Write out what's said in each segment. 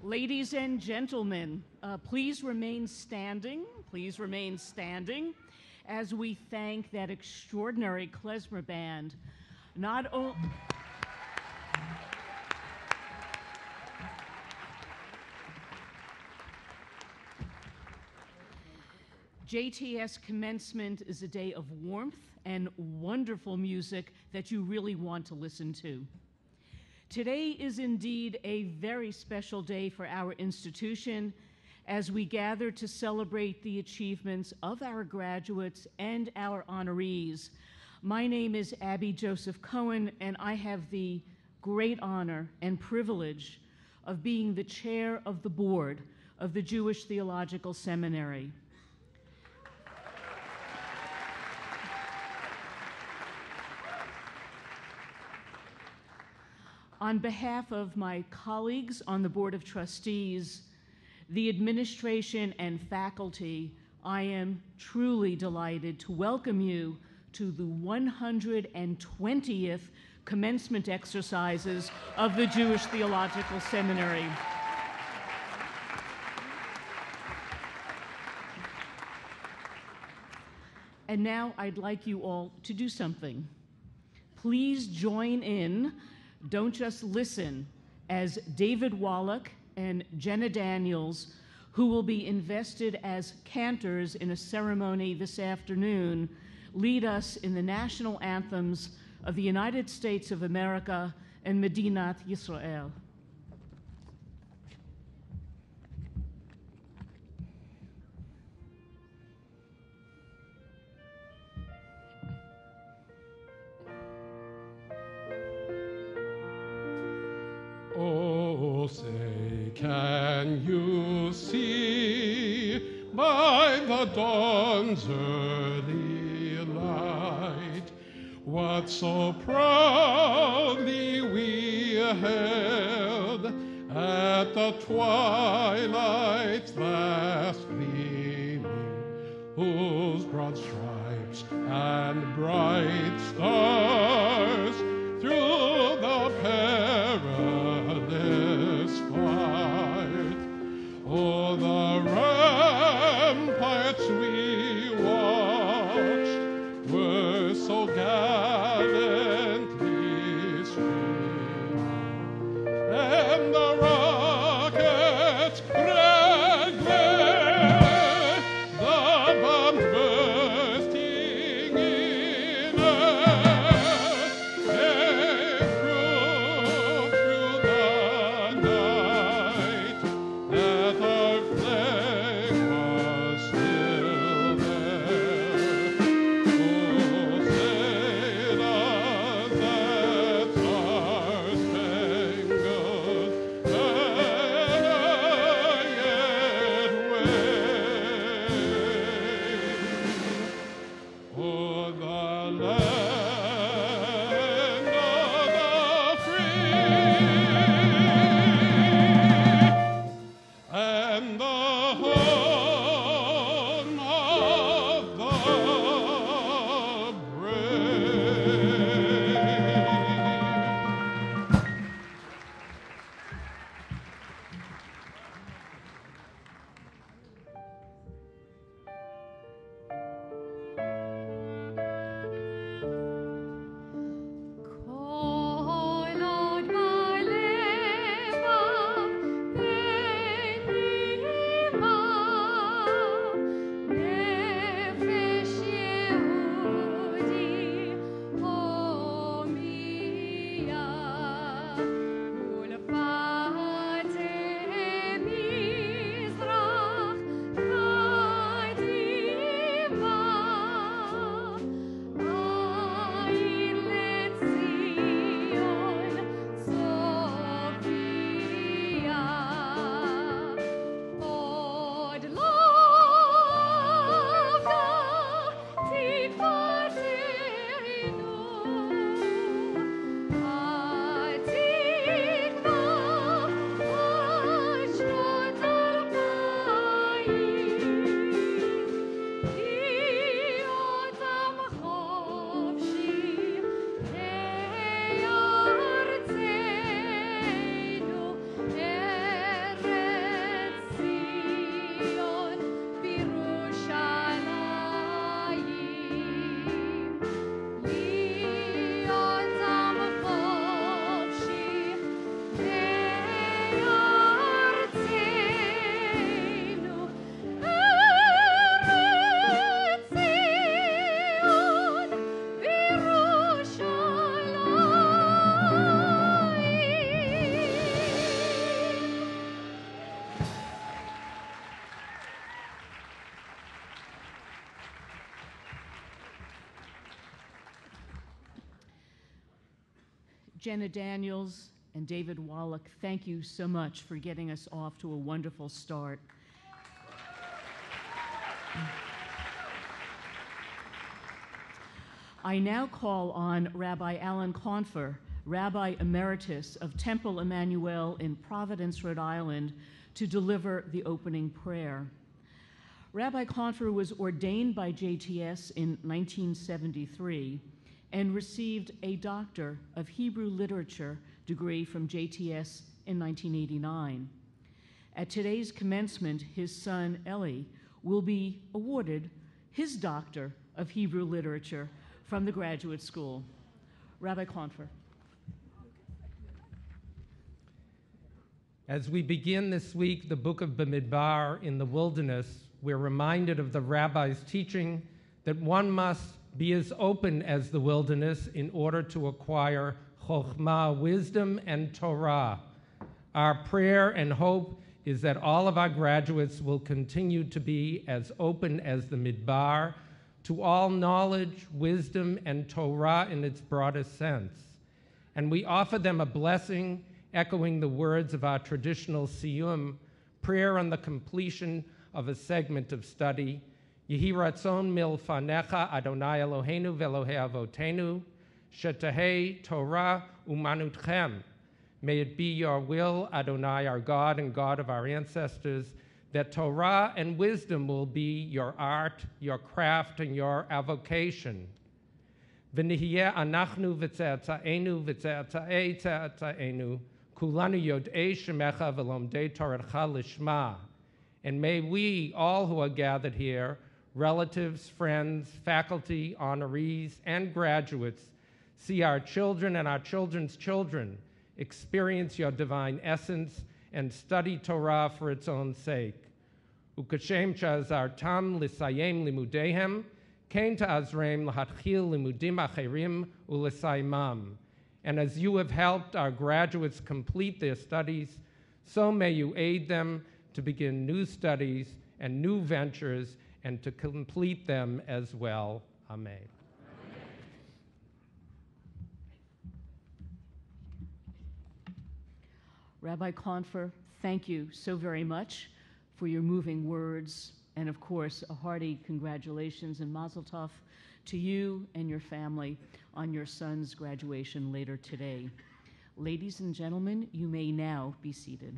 Ladies and gentlemen, please remain standing. Please remain standing as we thank that extraordinary klezmer band. Not only JTS Commencement is a day of warmth and wonderful music that you really want to listen to. Today is indeed a very special day for our institution as we gather to celebrate the achievements of our graduates and our honorees. My name is Abby Joseph Cohen, and I have the great honor and privilege of being the chair of the board of the Jewish Theological Seminary. On behalf of my colleagues on the Board of Trustees, the administration and faculty, I am truly delighted to welcome you to the 120th commencement exercises of the Jewish Theological Seminary. And now I'd like you all to do something. Please join in. Don't just listen, as David Wallach and Jenna Daniels, who will be invested as cantors in a ceremony this afternoon, lead us in the national anthems of the United States of America and Medinat Yisrael. Oh, say, can you see by the dawn's early light what so proudly we held at the twilight's last gleaming, whose broad stripes and bright stars through the perilous fight, oh, the ramparts we watched were so gallantly streaming, and the rockets cracked there, the bombs bursting in air, came through the night, that our flag was still there. Oh, sailors, that star-spangled banner Jenna Daniels and David Wallach, thank you so much for getting us off to a wonderful start. I now call on Rabbi Alan Confer, Rabbi Emeritus of Temple Emmanuel in Providence, Rhode Island, to deliver the opening prayer. Rabbi Confer was ordained by JTS in 1973 and received a Doctor of Hebrew Literature degree from JTS in 1989. At today's commencement, his son, Eli, will be awarded his Doctor of Hebrew Literature from the graduate school. Rabbi Confer. As we begin this week the book of Bamidbar in the wilderness, we're reminded of the rabbi's teaching that one must be as open as the wilderness in order to acquire chokhmah, wisdom, and Torah. Our prayer and hope is that all of our graduates will continue to be as open as the Midbar to all knowledge, wisdom, and Torah in its broadest sense. And we offer them a blessing, echoing the words of our traditional siyum, prayer on the completion of a segment of study. Yehi ratzon milfanecha Adonai Eloheinu ve'Elohei avotenu, shetahei Torah umanutchem. May it be your will, Adonai, our God and God of our ancestors, that Torah and wisdom will be your art, your craft, and your avocation. V'nihiyeh anachnu v'tze'atzaenu v'tze'atza'ei tze'atzaenu kulanu yod'ei shemecha v'lomdei toratcha lishma. And may we, all who are gathered here, relatives, friends, faculty, honorees, and graduates, see our children and our children's children experience your divine essence and study Torah for its own sake. Ukashem sha'azartam lisayem limudehem, kain ta'azreim lahatchil limudim acherim ulesaimam. And as you have helped our graduates complete their studies, so may you aid them to begin new studies and new ventures and to complete them as well. Amen. Rabbi Confer, thank you so very much for your moving words, and of course, a hearty congratulations and mazel tov to you and your family on your son's graduation later today. Ladies and gentlemen, you may now be seated.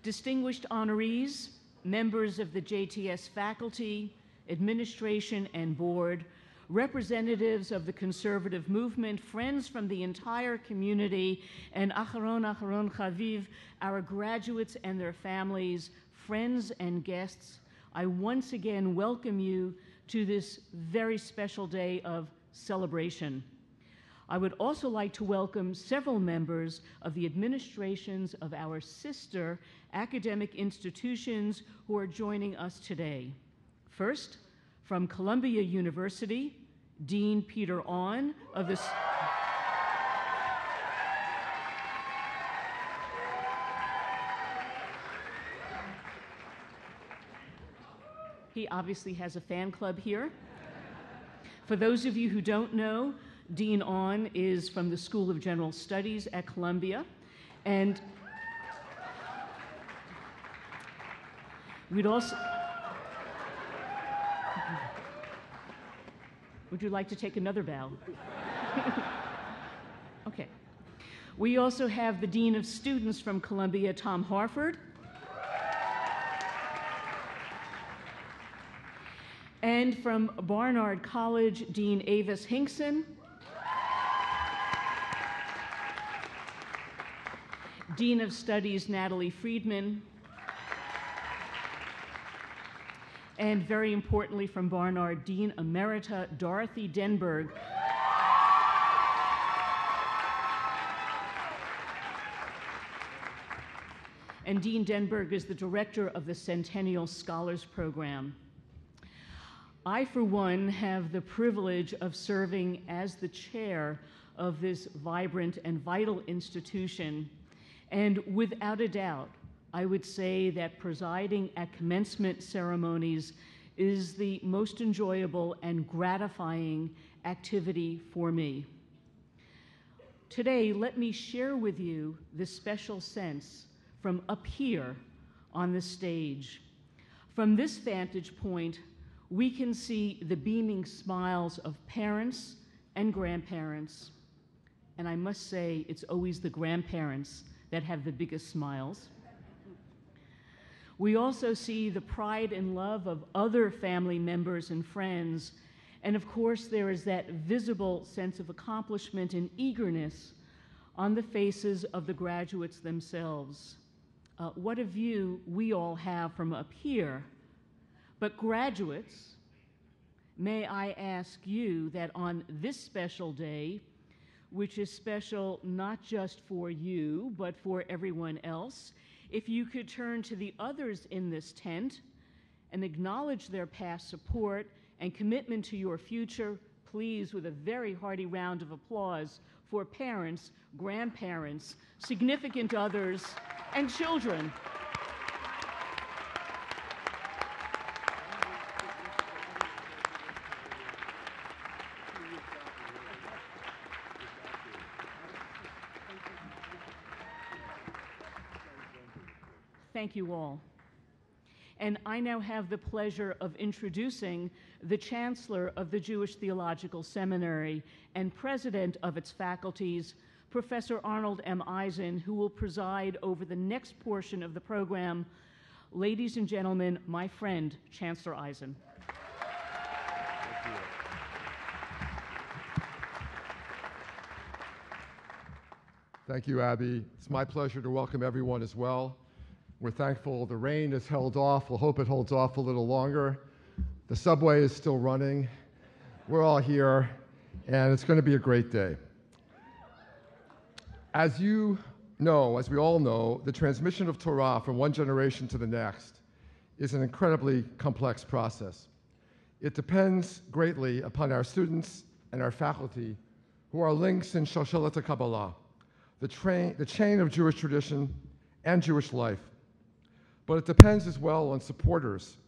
Distinguished honorees, members of the JTS faculty, administration, and board, representatives of the conservative movement, friends from the entire community, and Acharon Chaviv, our graduates and their families, friends and guests, I once again welcome you to this very special day of celebration. I would also like to welcome several members of the administrations of our sister academic institutions who are joining us today. First, from Columbia University, Dean Peter Ahn of the... He obviously has a fan club here. For those of you who don't know, Dean Ahn is from the School of General Studies at Columbia, and we'd also... Would you like to take another bow? Okay. We also have the Dean of Students from Columbia, Tom Harford. And from Barnard College, Dean Avis Hinkson. Dean of Studies, Natalie Friedman. And very importantly from Barnard, Dean Emerita Dorothy Denberg. And Dean Denberg is the director of the Centennial Scholars Program. I, for one, have the privilege of serving as the chair of this vibrant and vital institution, and without a doubt, I would say that presiding at commencement ceremonies is the most enjoyable and gratifying activity for me. Today, let me share with you this special sense from up here on the stage. From this vantage point, we can see the beaming smiles of parents and grandparents. And I must say, it's always the grandparents that have the biggest smiles. We also see the pride and love of other family members and friends. And of course, there is that visible sense of accomplishment and eagerness on the faces of the graduates themselves. What a view we all have from up here. But graduates, may I ask you that on this special day, which is special not just for you, but for everyone else, if you could turn to the others in this tent and acknowledge their past support and commitment to your future, please, with a very hearty round of applause for parents, grandparents, significant others, and children. Thank you all. And I now have the pleasure of introducing the Chancellor of the Jewish Theological Seminary and President of its faculties, Professor Arnold M. Eisen, who will preside over the next portion of the program. Ladies and gentlemen, my friend, Chancellor Eisen. Thank you, Abby. It's my pleasure to welcome everyone as well. We're thankful the rain has held off. We'll hope it holds off a little longer. The subway is still running. We're all here, and it's going to be a great day. As you know, as we all know, the transmission of Torah from one generation to the next is an incredibly complex process. It depends greatly upon our students and our faculty, who are links in Shoshelet Kabbalah, the chain of Jewish tradition and Jewish life. But it depends as well on supporters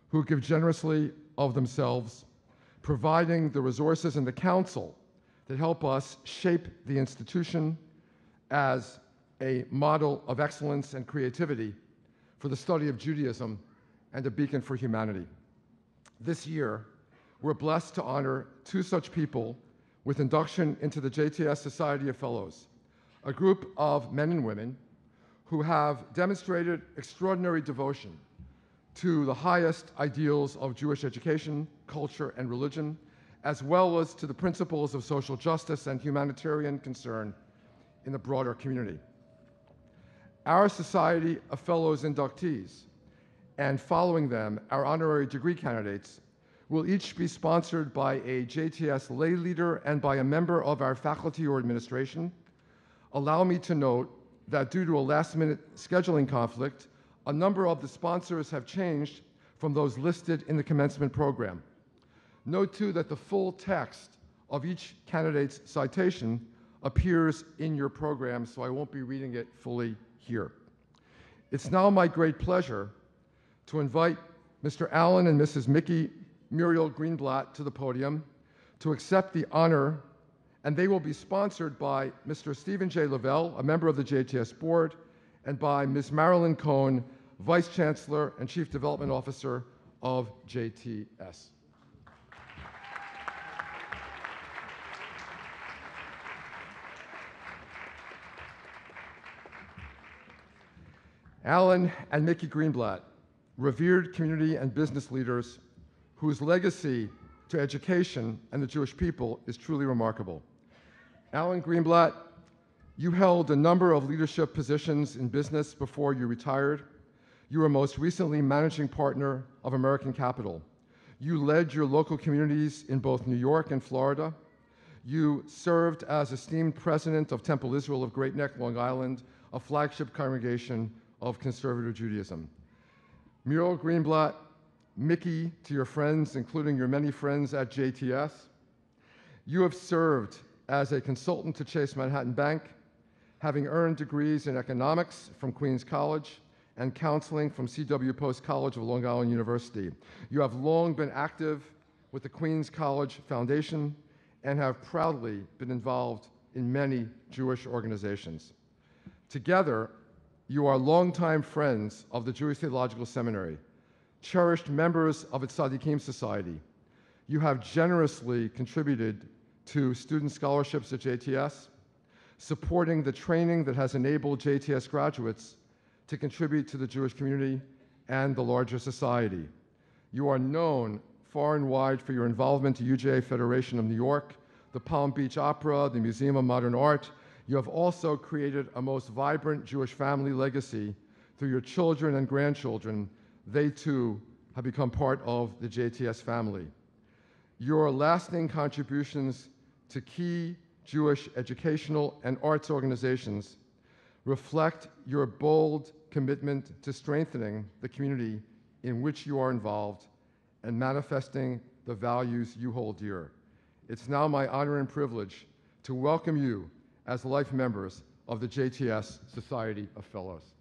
who give generously of themselves, providing the resources and the counsel that help us shape the institution as a model of excellence and creativity for the study of Judaism and a beacon for humanity. This year, we're blessed to honor two such people with induction into the JTS Society of Fellows, a group of men and women who have demonstrated extraordinary devotion to the highest ideals of Jewish education, culture, and religion, as well as to the principles of social justice and humanitarian concern in the broader community. Our Society of Fellows inductees, and following them, our honorary degree candidates, will each be sponsored by a JTS lay leader and by a member of our faculty or administration. Allow me to note that due to a last-minute scheduling conflict, a number of the sponsors have changed from those listed in the commencement program. Note, too, that the full text of each candidate's citation appears in your program, so I won't be reading it fully here. It's now my great pleasure to invite Mr. Alan and Mrs. Mickey Muriel Greenblatt to the podium to accept the honor, and they will be sponsored by Mr. Stephen J. Lavelle, a member of the JTS board, and by Ms. Marilyn Cohn, Vice Chancellor and Chief Development Officer of JTS. Alan and Mickey Greenblatt, revered community and business leaders whose legacy to education and the Jewish people is truly remarkable. Alan Greenblatt, you held a number of leadership positions in business before you retired. You were most recently managing partner of American Capital. You led your local communities in both New York and Florida. You served as esteemed president of Temple Israel of Great Neck, Long Island, a flagship congregation of conservative Judaism. Muriel Greenblatt, Mickey, to your friends, including your many friends at JTS, you have served as a consultant to Chase Manhattan Bank, having earned degrees in economics from Queens College and counseling from C.W. Post College of Long Island University. You have long been active with the Queens College Foundation and have proudly been involved in many Jewish organizations. Together, you are longtime friends of the Jewish Theological Seminary, cherished members of its Tzaddikim Society. You have generously contributed to student scholarships at JTS, supporting the training that has enabled JTS graduates to contribute to the Jewish community and the larger society. You are known far and wide for your involvement to UJA Federation of New York, the Palm Beach Opera, the Museum of Modern Art. You have also created a most vibrant Jewish family legacy through your children and grandchildren. They too have become part of the JTS family. Your lasting contributions to key Jewish educational and arts organizations reflect your bold commitment to strengthening the community in which you are involved and manifesting the values you hold dear. It's now my honor and privilege to welcome you as life members of the JTS Society of Fellows.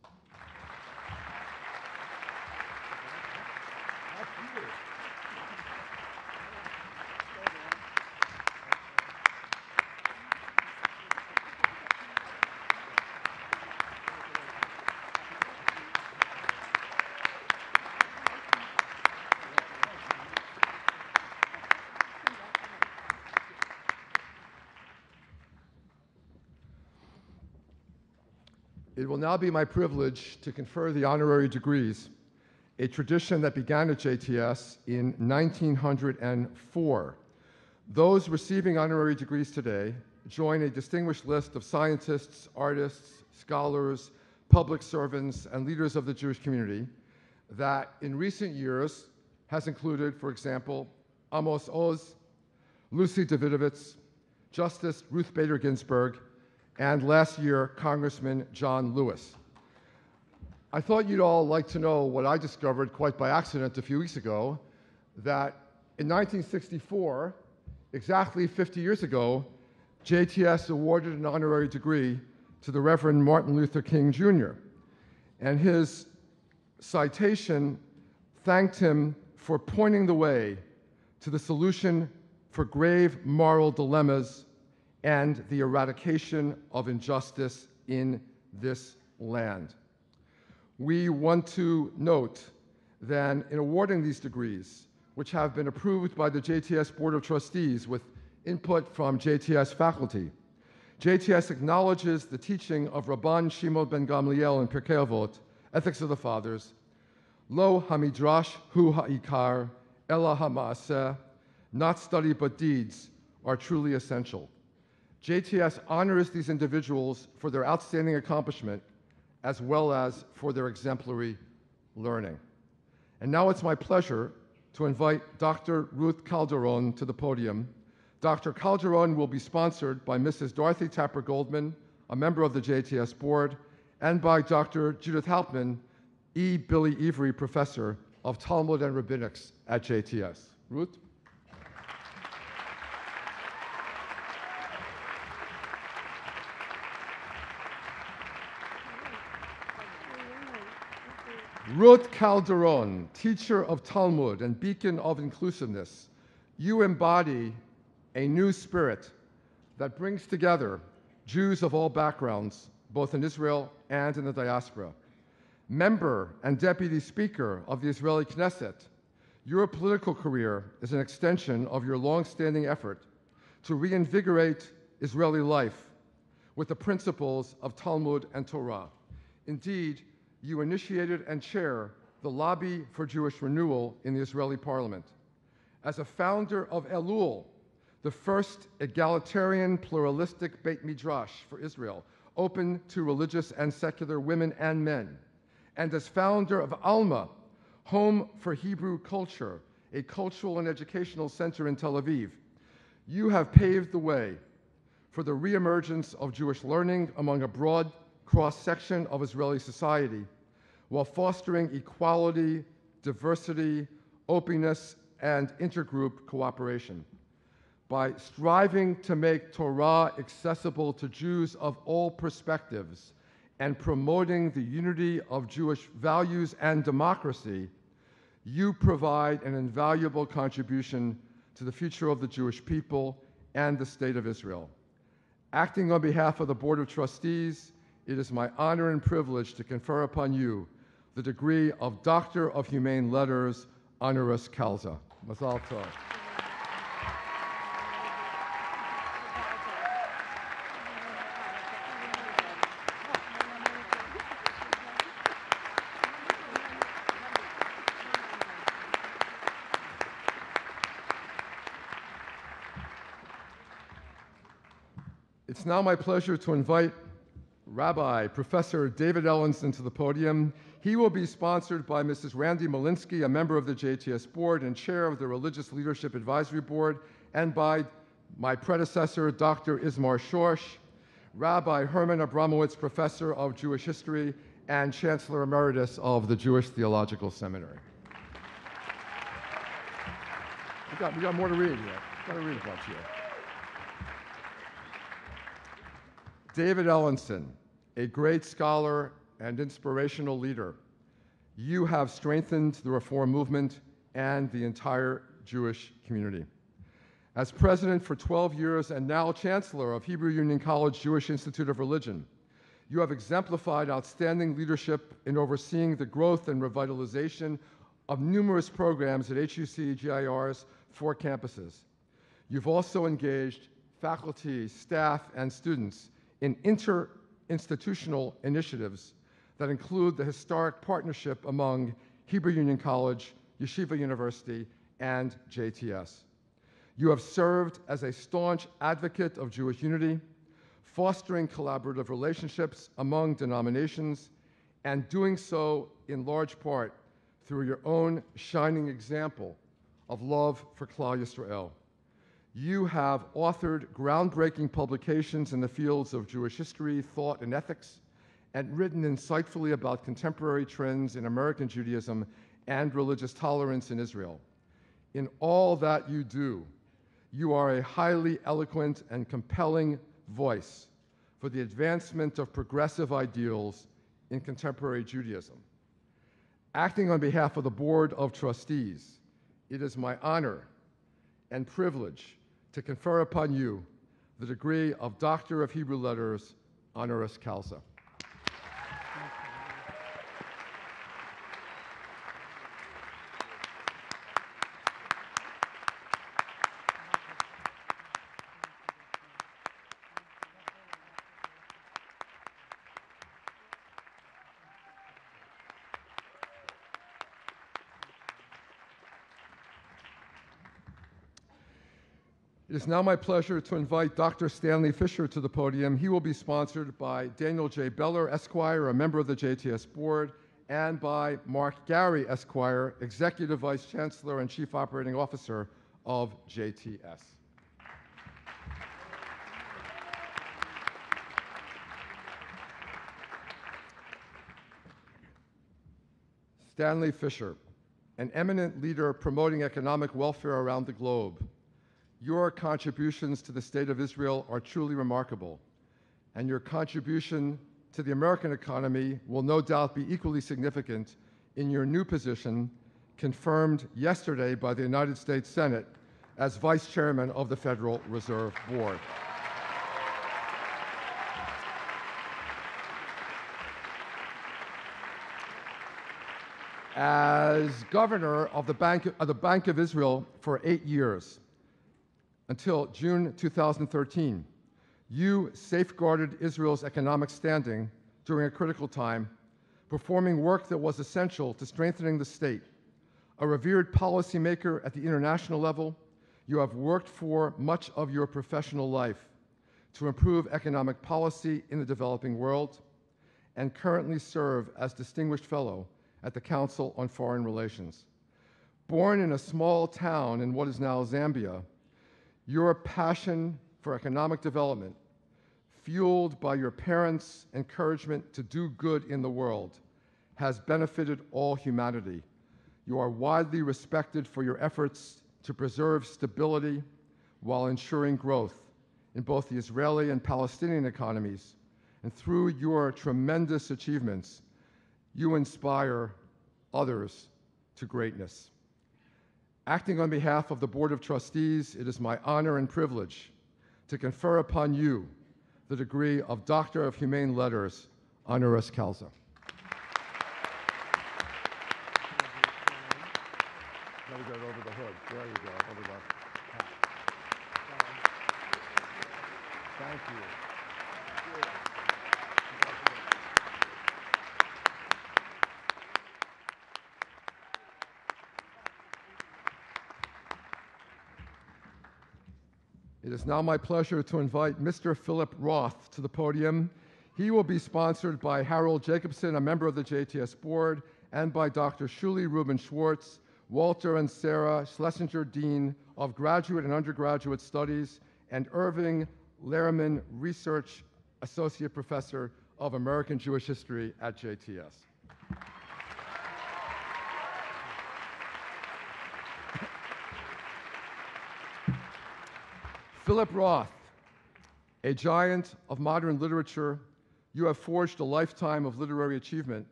It will now be my privilege to confer the honorary degrees, a tradition that began at JTS in 1904. Those receiving honorary degrees today join a distinguished list of scientists, artists, scholars, public servants, and leaders of the Jewish community that in recent years has included, for example, Amos Oz, Lucy Davidovitz, Justice Ruth Bader Ginsburg, and last year, Congressman John Lewis. I thought you'd all like to know what I discovered quite by accident a few weeks ago, that in 1964, exactly 50 years ago, JTS awarded an honorary degree to the Reverend Martin Luther King Jr. And his citation thanked him for pointing the way to the solution for grave moral dilemmas and the eradication of injustice in this land. We want to note that in awarding these degrees, which have been approved by the JTS Board of Trustees with input from JTS faculty, JTS acknowledges the teaching of Rabban Shimon ben Gamliel in Pirkei Avot, Ethics of the Fathers, Lo hamidrash hu ha'ikar, ela ha'ma'aseh, not study but deeds are truly essential. JTS honors these individuals for their outstanding accomplishment as well as for their exemplary learning. And now it's my pleasure to invite Dr. Ruth Calderon to the podium. Dr. Calderon will be sponsored by Mrs. Dorothy Tapper Goldman, a member of the JTS board, and by Dr. Judith Hauptman, E. Billy Avery Professor of Talmud and Rabbinics at JTS. Ruth? Ruth Calderon, teacher of Talmud and beacon of inclusiveness, you embody a new spirit that brings together Jews of all backgrounds, both in Israel and in the diaspora. Member and deputy speaker of the Israeli Knesset, your political career is an extension of your long-standing effort to reinvigorate Israeli life with the principles of Talmud and Torah. Indeed, you initiated and chair the Lobby for Jewish Renewal in the Israeli parliament. As a founder of Elul, the first egalitarian pluralistic Beit Midrash for Israel, open to religious and secular women and men, and as founder of Alma, Home for Hebrew Culture, a cultural and educational center in Tel Aviv, you have paved the way for the reemergence of Jewish learning among a broad cross-section of Israeli society, while fostering equality, diversity, openness, and intergroup cooperation. By striving to make Torah accessible to Jews of all perspectives and promoting the unity of Jewish values and democracy, you provide an invaluable contribution to the future of the Jewish people and the State of Israel. Acting on behalf of the Board of Trustees, it is my honor and privilege to confer upon you the degree of Doctor of Humane Letters, honoris causa. Mazal tov. It's now my pleasure to invite Rabbi Professor David Ellenson to the podium. He will be sponsored by Mrs. Randy Malinsky, a member of the JTS Board and chair of the Religious Leadership Advisory Board, and by my predecessor, Dr. Ismar Shorsh, Rabbi Herman Abramowitz, Professor of Jewish History and Chancellor Emeritus of the Jewish Theological Seminary. We got more to read here. Got to read a bunch here. David Ellenson, a great scholar and inspirational leader, you have strengthened the Reform movement and the entire Jewish community. As president for 12 years and now chancellor of Hebrew Union College Jewish Institute of Religion, you have exemplified outstanding leadership in overseeing the growth and revitalization of numerous programs at HUC-GIR's 4 campuses. You've also engaged faculty, staff, and students in interinstitutional initiatives that include the historic partnership among Hebrew Union College, Yeshiva University, and JTS. You have served as a staunch advocate of Jewish unity, fostering collaborative relationships among denominations, and doing so in large part through your own shining example of love for Klal Yisrael. You have authored groundbreaking publications in the fields of Jewish history, thought, and ethics, and written insightfully about contemporary trends in American Judaism and religious tolerance in Israel. In all that you do, you are a highly eloquent and compelling voice for the advancement of progressive ideals in contemporary Judaism. Acting on behalf of the Board of Trustees, it is my honor and privilege to confer upon you the degree of Doctor of Hebrew Letters, honoris causa. It is now my pleasure to invite Dr. Stanley Fisher to the podium. He will be sponsored by Daniel J. Beller, Esquire, a member of the JTS Board, and by Mark Gary, Esquire, Executive Vice Chancellor and Chief Operating Officer of JTS. Stanley Fisher, an eminent leader promoting economic welfare around the globe. Your contributions to the State of Israel are truly remarkable, and your contribution to the American economy will no doubt be equally significant in your new position, confirmed yesterday by the United States Senate as Vice Chairman of the Federal Reserve Board. As governor of the Bank of Israel for 8 years, until June 2013, you safeguarded Israel's economic standing during a critical time, performing work that was essential to strengthening the state. A revered policymaker at the international level, you have worked for much of your professional life to improve economic policy in the developing world, and currently serve as Distinguished Fellow at the Council on Foreign Relations. Born in a small town in what is now Zambia, your passion for economic development, fueled by your parents' encouragement to do good in the world, has benefited all humanity. You are widely respected for your efforts to preserve stability while ensuring growth in both the Israeli and Palestinian economies, and through your tremendous achievements, you inspire others to greatness. Acting on behalf of the Board of Trustees, it is my honor and privilege to confer upon you the degree of Doctor of Humane Letters, honoris causa. Let me get it over the hood. There you go, over the hat. Thank you. It is now my pleasure to invite Mr. Philip Roth to the podium. He will be sponsored by Harold Jacobson, a member of the JTS board, and by Dr. Shuli Rubin Schwartz, Walter and Sarah Schlesinger Dean of Graduate and Undergraduate Studies, and Irving Lehrman, Research Associate Professor of American Jewish History at JTS. Philip Roth, a giant of modern literature, you have forged a lifetime of literary achievement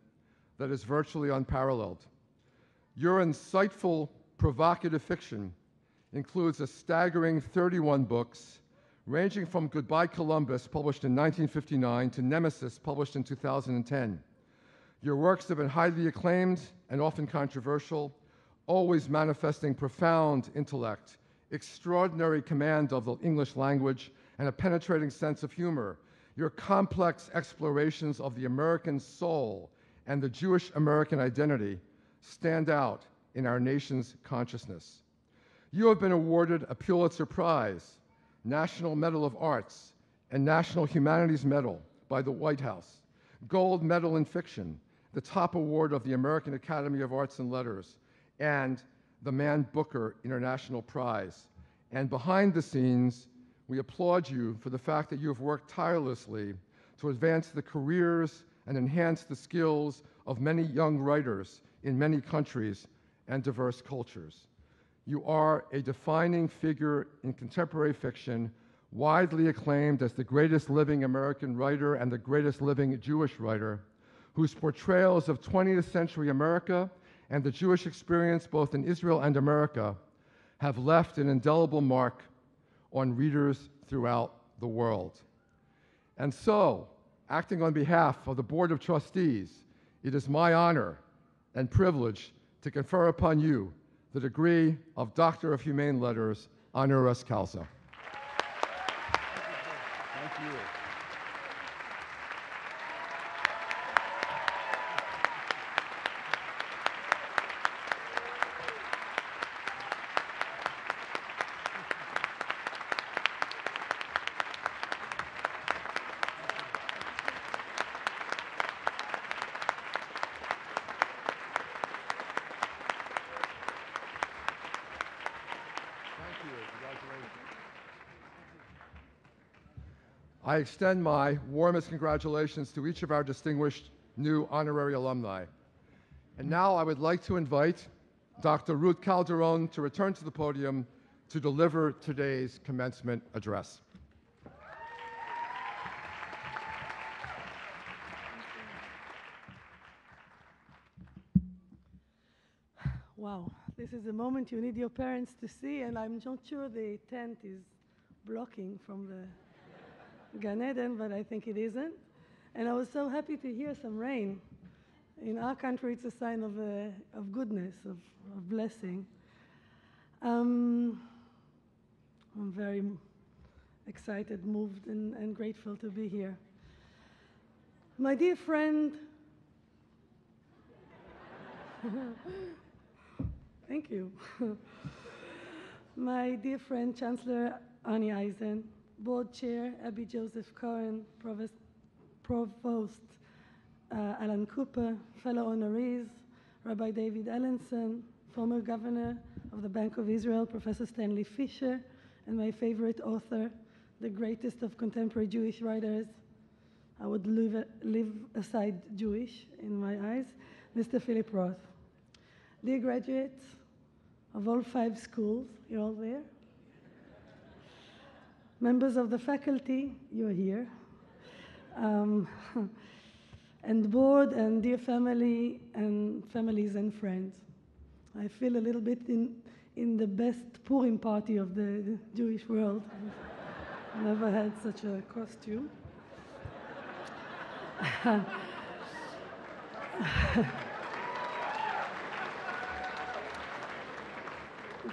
that is virtually unparalleled. Your insightful, provocative fiction includes a staggering 31 books, ranging from Goodbye Columbus, published in 1959, to Nemesis, published in 2010. Your works have been highly acclaimed and often controversial, always manifesting profound intellect, extraordinary command of the English language, and a penetrating sense of humor. Your complex explorations of the American soul and the Jewish American identity stand out in our nation's consciousness. You have been awarded a Pulitzer Prize, National Medal of Arts, and National Humanities Medal by the White House, Gold Medal in Fiction, the top award of the American Academy of Arts and Letters, and the Man Booker International Prize. And behind the scenes, we applaud you for the fact that you have worked tirelessly to advance the careers and enhance the skills of many young writers in many countries and diverse cultures. You are a defining figure in contemporary fiction, widely acclaimed as the greatest living American writer and the greatest living Jewish writer, whose portrayals of 20th century America and the Jewish experience both in Israel and America have left an indelible mark on readers throughout the world. And so, acting on behalf of the Board of Trustees, it is my honor and privilege to confer upon you the degree of Doctor of Humane Letters, honoris causa. Thank you. I extend my warmest congratulations to each of our distinguished new honorary alumni. And now I would like to invite Dr. Ruth Calderon to return to the podium to deliver today's commencement address. Wow, this is a moment you need your parents to see, and I'm not sure the tent is blocking from the Gan Eden, but I think it isn't. And I was so happy to hear some rain. In our country, it's a sign of goodness, of blessing. I'm very excited, moved, and grateful to be here. My dear friend, thank you. My dear friend, Chancellor Ani Eisen, Board Chair Abby Joseph Cohen, Provost Alan Cooper, fellow honorees, Rabbi David Ellenson, former Governor of the Bank of Israel, Professor Stanley Fisher, and my favorite author, the greatest of contemporary Jewish writers. I would leave aside Jewish in my eyes, Mr. Philip Roth. Dear graduates of all 5 schools, you're all there? Members of the faculty, you're here. um, and board and dear family and families and friends. I feel a little bit in the best Purim party of the Jewish world. I've never had such a costume.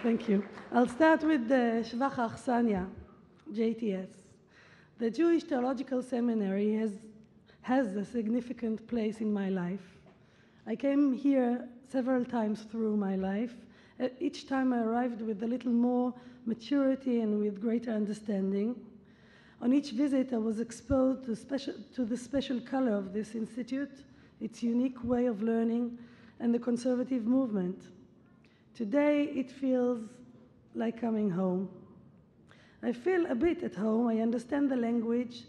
Thank you. I'll start with the Shvach Achsania, JTS. The Jewish Theological Seminary has a significant place in my life. I came here several times through my life. Each time I arrived with a little more maturity and with greater understanding. On each visit, I was exposed to the special color of this institute, its unique way of learning, and the conservative movement. Today, it feels like coming home. I feel a bit at home. I understand the language,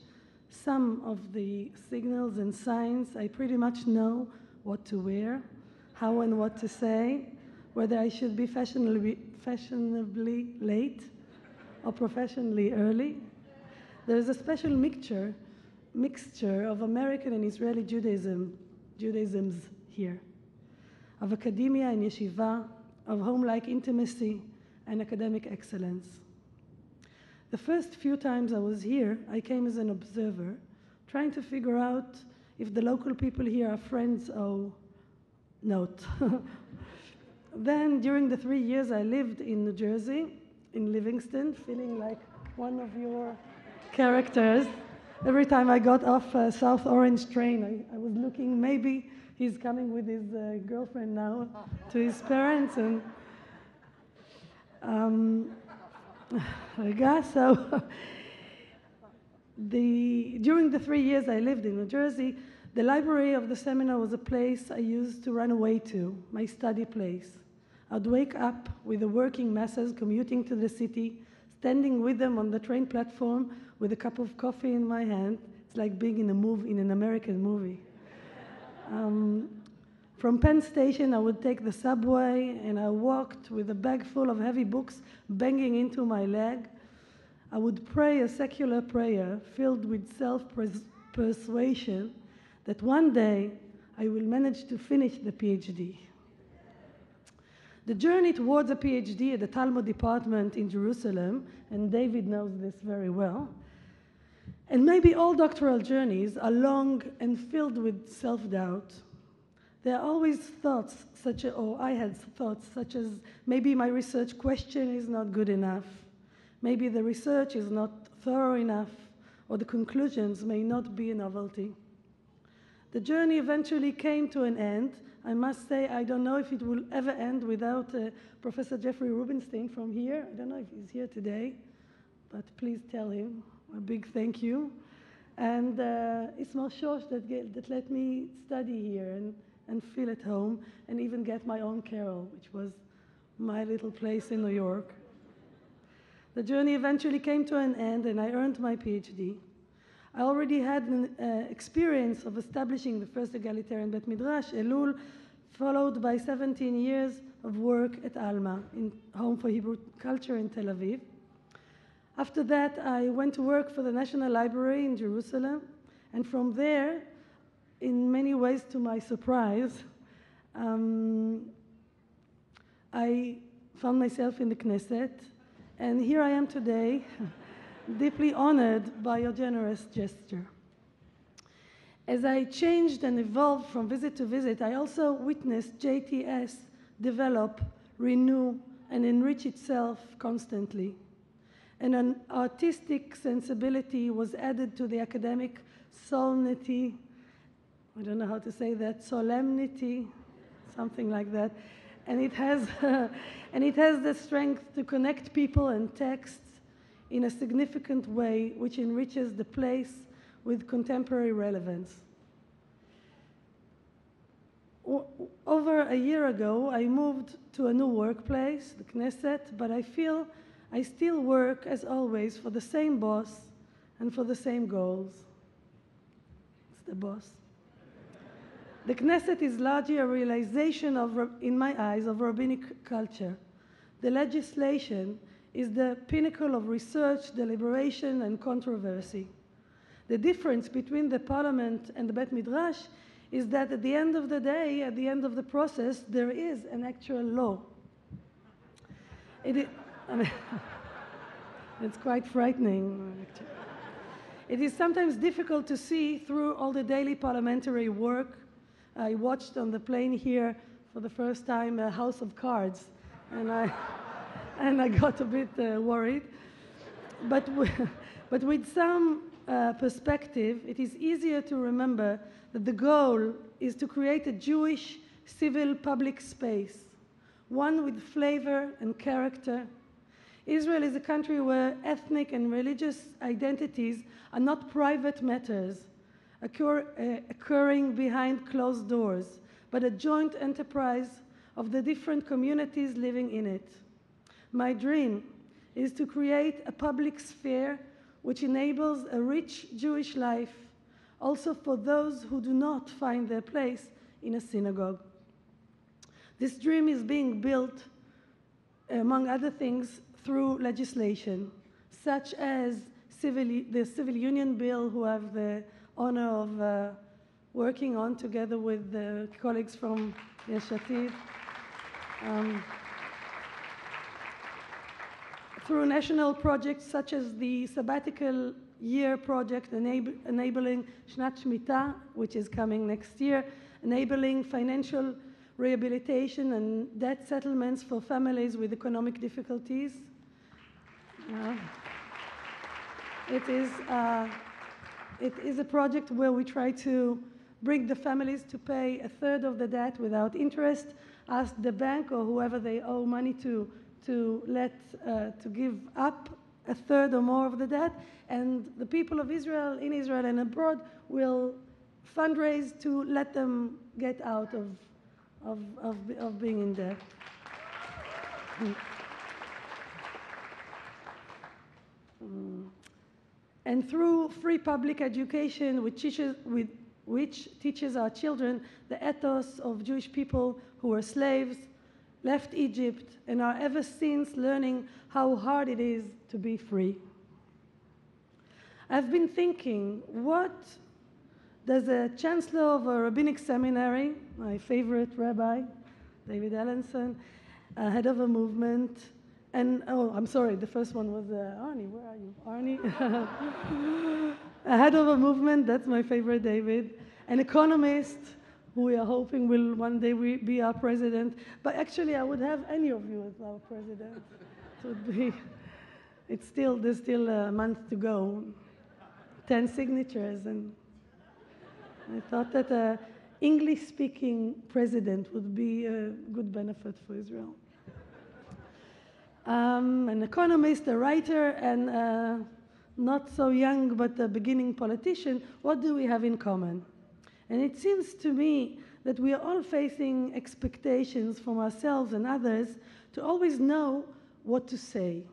some of the signals and signs. I pretty much know what to wear, how and what to say, whether I should be fashionably late or professionally early. There is a special mixture of American and Israeli Judaisms here, of academia and yeshiva, of home-like intimacy and academic excellence. The first few times I was here, I came as an observer, trying to figure out if the local people here are friends or not. Then, during the 3 years I lived in New Jersey, in Livingston, feeling like one of your characters. Every time I got off South Orange train, I was looking, maybe he's coming with his girlfriend now to his parents. And during the 3 years I lived in New Jersey, the library of the seminar was a place I used to run away to, my study place. I'd wake up with the working masses commuting to the city, standing with them on the train platform with a cup of coffee in my hand. It's like being in an American movie. From Penn Station, I would take the subway, and I walked with a bag full of heavy books banging into my leg. I would pray a secular prayer filled with self-persuasion that one day I will manage to finish the PhD. The journey towards a PhD at the Talmud department in Jerusalem, and David knows this very well, and maybe all doctoral journeys are long and filled with self-doubt. There are always thoughts I had thoughts such as, maybe my research question is not good enough, maybe the research is not thorough enough, or the conclusions may not be a novelty. The journey eventually came to an end. I must say, I don't know if it will ever end without Professor Jeffrey Rubinstein from here. I don't know if he's here today, but please tell him a big thank you. And Ismail Shosh that let me study here and feel at home, and even get my own carol, which was my little place in New York. The journey eventually came to an end, and I earned my PhD. I already had an experience of establishing the first egalitarian Bet Midrash, Elul, followed by 17 years of work at Alma, in Home for Hebrew Culture in Tel Aviv. After that, I went to work for the National Library in Jerusalem, and from there, in many ways to my surprise, I found myself in the Knesset, and here I am today, deeply honored by your generous gesture. As I changed and evolved from visit to visit, I also witnessed JTS develop, renew, and enrich itself constantly. And an artistic sensibility was added to the academic solemnity, I don't know how to say that, solemnity, something like that. And it has, and it has the strength to connect people and texts in a significant way, which enriches the place with contemporary relevance. Over a year ago, I moved to a new workplace, the Knesset, but I feel I still work, as always, for the same boss and for the same goals. It's the boss. The Knesset is largely a realization of, in my eyes, of rabbinic culture. The legislation is the pinnacle of research, deliberation, and controversy. The difference between the parliament and the Bet Midrash is that at the end of the day, at the end of the process, there is an actual law. I mean, it's quite frightening, actually. It is sometimes difficult to see through all the daily parliamentary work. I watched on the plane here for the first time House of Cards, and I got a bit worried. But with some perspective, it is easier to remember that the goal is to create a Jewish civil public space, one with flavor and character. Israel is a country where ethnic and religious identities are not private matters occurring behind closed doors, but a joint enterprise of the different communities living in it. My dream is to create a public sphere which enables a rich Jewish life also for those who do not find their place in a synagogue. This dream is being built, among other things, through legislation, such as the Civil Union Bill, who I have the honor of working on together with the colleagues from Yesh Atid. Through national projects such as the Sabbatical Year Project enabling Shnat Shmita, which is coming next year, enabling financial rehabilitation and debt settlements for families with economic difficulties. It is a project where we try to bring the families to pay a third of the debt without interest, ask the bank or whoever they owe money to give up a third or more of the debt, and the people of Israel, in Israel and abroad, will fundraise to let them get out of being in debt. And through free public education, which teaches our children the ethos of Jewish people who were slaves, left Egypt, and are ever since learning how hard it is to be free. I've been thinking, what does a chancellor of a rabbinic seminary, my favorite rabbi, David Ellenson, head of a movement, and, oh, I'm sorry, the first one was Arnie. Where are you? Arnie? A head of a movement, that's my favorite, David. An economist, who we are hoping will one day be our president. But actually, I would have any of you as our president. There's still a month to go. 10 signatures, and I thought that an English-speaking president would be a good benefit for Israel. An economist, a writer, and not so young but a beginning politician. What do we have in common? And it seems to me that we are all facing expectations from ourselves and others to always know what to say,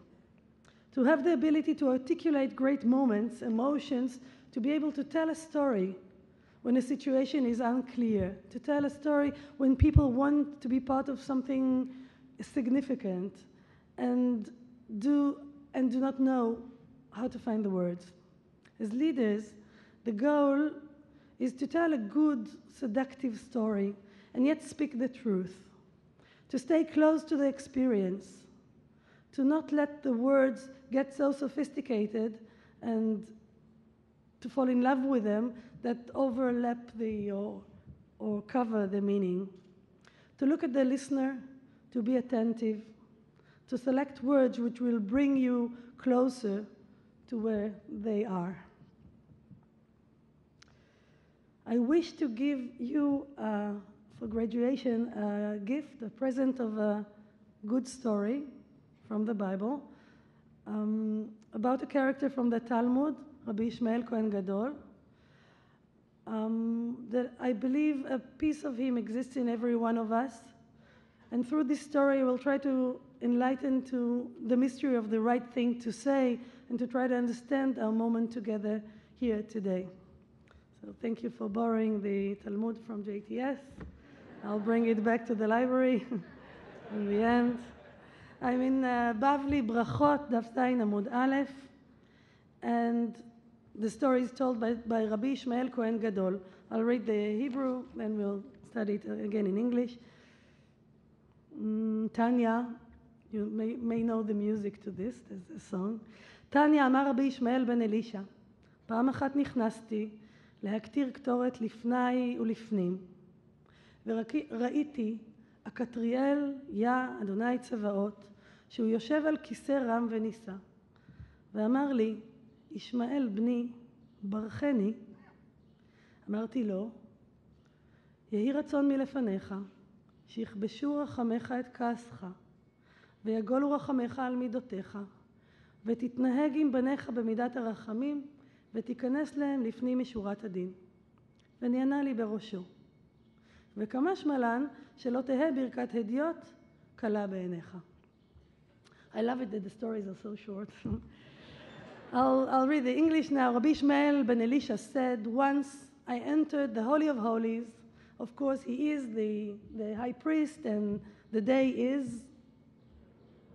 to have the ability to articulate great moments, emotions, to be able to tell a story when a situation is unclear, to tell a story when people want to be part of something significant and do not know how to find the words. As leaders, the goal is to tell a good, seductive story and yet speak the truth, to stay close to the experience, to not let the words get so sophisticated and to fall in love with them that overlap or cover the meaning, to look at the listener, to be attentive, to select words which will bring you closer to where they are. I wish to give you, for graduation, a gift, a present of a good story from the Bible about a character from the Talmud, Rabbi Ishmael Cohen Gadol, that I believe a piece of him exists in every one of us. And through this story, we'll try to enlighten to the mystery of the right thing to say and to try to understand our moment together here today. So thank you for borrowing the Talmud from JTS. I'll bring it back to the library in the end. I'm in Bavli Brachot, Daf Zayin Amud Aleph, and The story is told by Rabbi Ishmael Cohen Gadol. I'll read the Hebrew, then we'll study it again in English. Tanya, you may know the music to this, there's a song. Tanya, אמר רבי ישמעאל בן אלישע, פעם אחת נכנסתי להקטיר קטורת לפני ולפנים, וראיתי הקטריאל, יה, אדוני צבאות, שהוא יושב על כיסא רם ונישא, ואמר לי, ישמעאל בני, ברכני. אמרתי לו, יהי רצון מלפניך, שיכבשו רחמך את כעסך, ויגולו רחמך על מידותיך, ותתנהג עם בניך במידת הרחמים, ותיכנס להם לפנים משורת הדין. ונענה לי בראשו. וכמה שמלן שלא תהא ברכת הדיוט קלה בעיניך. I love it that the stories are so short. I'll read the English now. Rabbi Ishmael ben Elisha said, once I entered the Holy of Holies. Of course, he is the high priest, and the day is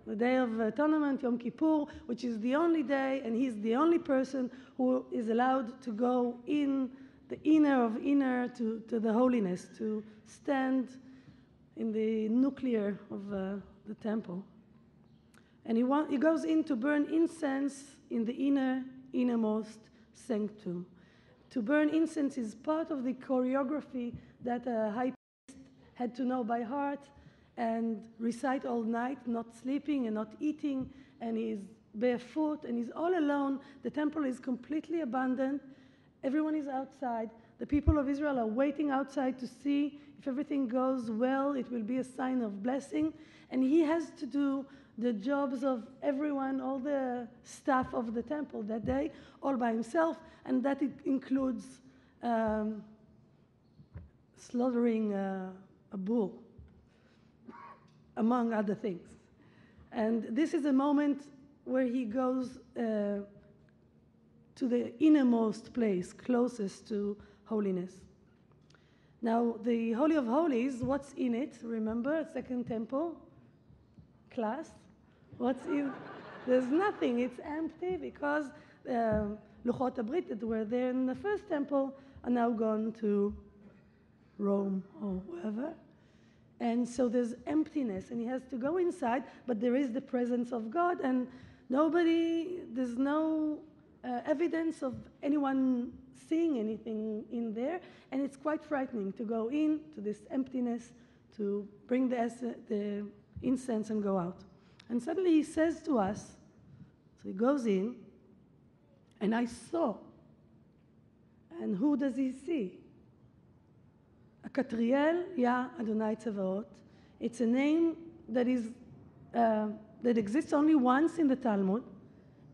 the Day of Atonement, Yom Kippur, which is the only day, and he's the only person who is allowed to go in the inner of inner to the holiness, to stand in the nuclear of the temple. And he goes in to burn incense in the innermost sanctum. To burn incense is part of the choreography that a high priest had to know by heart and recite all night, not sleeping and not eating, and he's barefoot and he's all alone. The temple is completely abandoned. Everyone is outside. The people of Israel are waiting outside to see if everything goes well. It will be a sign of blessing. And he has to do the jobs of everyone, all the staff of the temple that day, all by himself, and that includes slaughtering a bull, among other things. And this is a moment where he goes to the innermost place, closest to holiness. Now, the Holy of Holies, what's in it? Remember, Second Temple class? What's in? There's nothing. It's empty because Luchot HaBrit that were there in the first temple are now gone to Rome or wherever. And so there's emptiness, and he has to go inside, but there is the presence of God, and there's no evidence of anyone seeing anything in there, and it's quite frightening to go in to this emptiness, to bring the incense and go out. And suddenly he says to us, so he goes in, and I saw. And who does he see? Cantorial, Ya Adonai Tzavaot. It's a name that exists only once in the Talmud,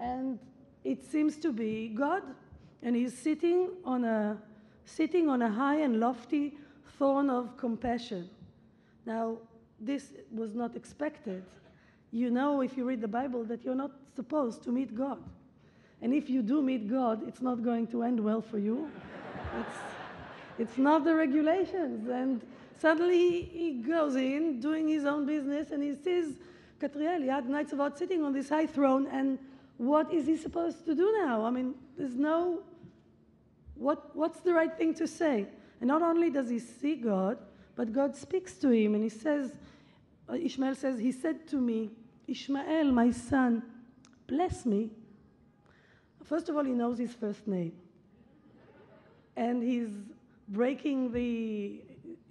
and it seems to be God. And he's sitting on a high and lofty throne of compassion. Now, this was not expected. You know, if you read the Bible, that you're not supposed to meet God. And if you do meet God, it's not going to end well for you. It's not the regulations. And suddenly he goes in, doing his own business, and he sees Cantorial, Yad Adonai Tzavaot, sitting on this high throne, and what is he supposed to do now? I mean, there's no... What's the right thing to say? And not only does he see God, but God speaks to him, and he says, Ishmael says, he said to me, Ishmael, my son, bless me. First of all, he knows his first name. And he's breaking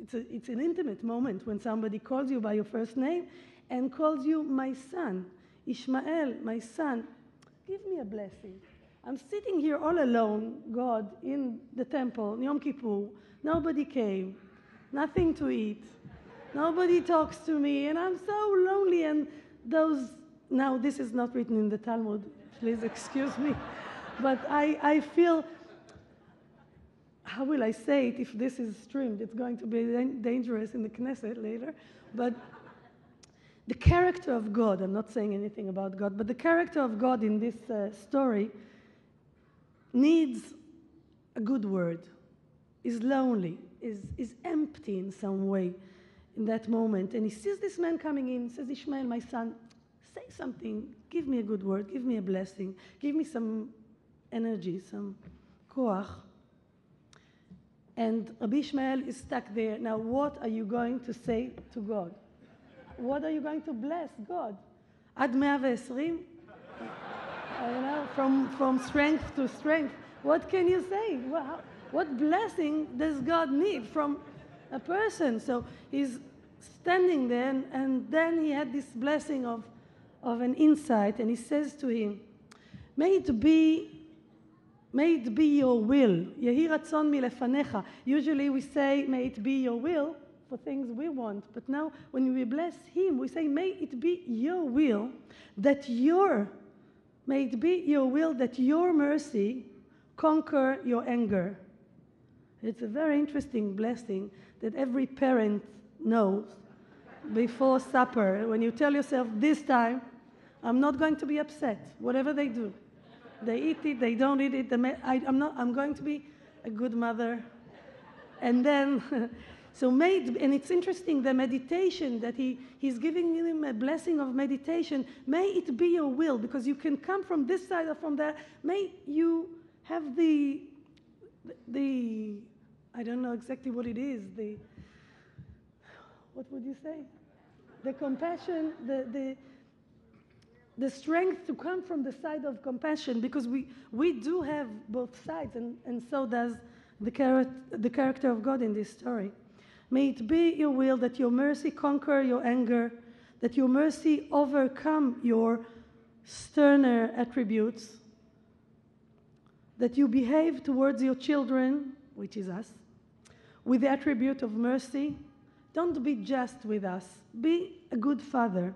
it's an intimate moment when somebody calls you by your first name and calls you my son. Ishmael, my son, give me a blessing. I'm sitting here all alone, God, in the temple, Yom Kippur. Nobody came, nothing to eat. Nobody talks to me, and I'm so lonely. And now this is not written in the Talmud, please excuse me. But I feel, how will I say it if this is streamed? It's going to be dangerous in the Knesset later. But the character of God, I'm not saying anything about God, but the character of God in this story needs a good word, is lonely, is empty in some way in that moment. And he sees this man coming in, says, Ishmael, my son, say something, give me a good word, give me a blessing, give me some energy, some koach. And Rabbi Ishmael is stuck there. Now, what are you going to say to God? What are you going to bless God? Ad 120? You know, from strength to strength. What can you say? What blessing does God need from a person? So he's standing there, and then he had this blessing of an insight, and he says to him, May it be your will. Yehi ratzon milefanecha. Usually we say, may it be your will for things we want. But now when we bless him, we say, may it be your will that your mercy conquer your anger. It's a very interesting blessing that every parent knows before supper. When you tell yourself, this time, I'm not going to be upset, whatever they do. They eat it, they don't eat it. I'm going to be a good mother. And then, and it's interesting, the meditation that he's giving him a blessing of meditation. May it be your will, because you can come from this side or from there. May you have the I don't know exactly what it is, what would you say? The compassion, the strength to come from the side of compassion, because we do have both sides, and so does the character of God in this story. May it be your will that your mercy conquer your anger, that your mercy overcome your sterner attributes, that you behave towards your children, which is us, with the attribute of mercy. Don't be just with us. Be a good father.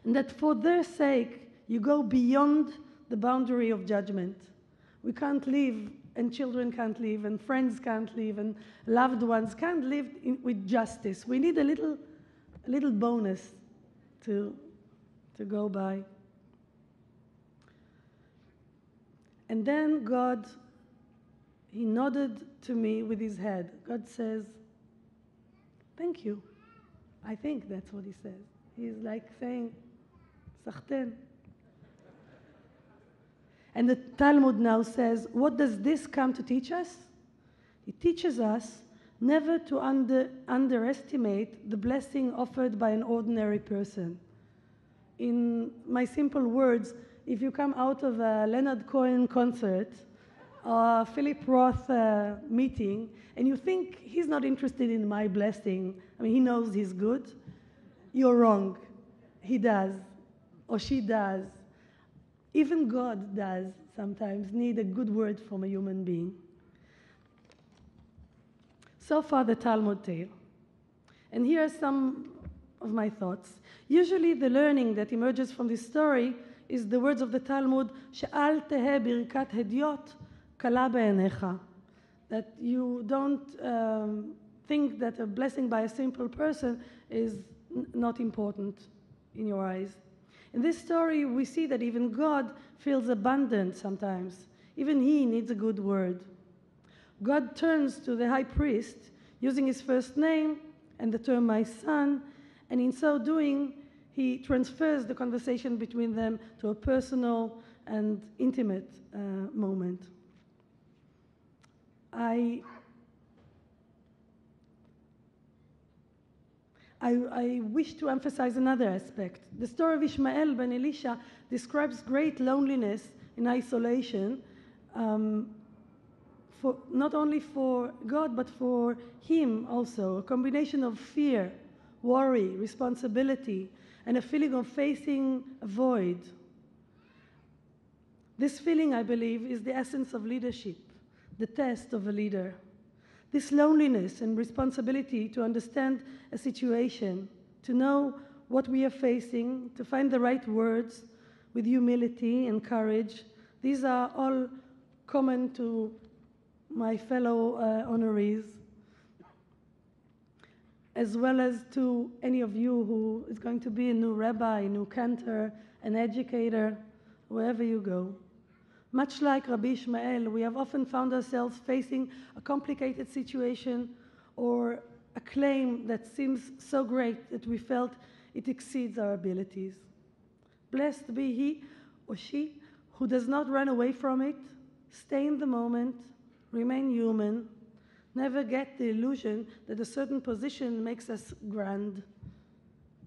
And that for their sake, you go beyond the boundary of judgment. We can't live, and children can't live, and friends can't live, and loved ones can't live with justice. We need a little bonus to go by. And then God, he nodded to me with his head. God says, thank you. I think that's what he says. He's like saying, Sachten. And the Talmud now says, what does this come to teach us? It teaches us never to underestimate the blessing offered by an ordinary person. In my simple words, if you come out of a Leonard Cohen concert or a Philip Roth meeting, and you think he's not interested in my blessing, I mean, he knows he's good, you're wrong. He does, or she does. Even God does sometimes need a good word from a human being. So far, the Talmud tale. And here are some of my thoughts. Usually, the learning that emerges from this story is the words of the Talmud, She'al teheh birkat hediot kala be'enecha. That you don't think that a blessing by a simple person is not important in your eyes. In this story, we see that even God feels abundant sometimes. Even he needs a good word. God turns to the high priest, using his first name and the term my son, and in so doing, he transfers the conversation between them to a personal and intimate moment. I wish to emphasize another aspect. The story of Ishmael ben Elisha describes great loneliness in isolation, not only for God, but for him also. A combination of fear, worry, responsibility, and a feeling of facing a void. This feeling, I believe, is the essence of leadership, the test of a leader. This loneliness and responsibility to understand a situation, to know what we are facing, to find the right words with humility and courage, these are all common to my fellow honorees, as well as to any of you who is going to be a new rabbi, a new cantor, an educator, wherever you go. Much like Rabbi Ishmael, we have often found ourselves facing a complicated situation or a claim that seems so great that we felt it exceeds our abilities. Blessed be he or she who does not run away from it, stay in the moment, remain human, never get the illusion that a certain position makes us grand.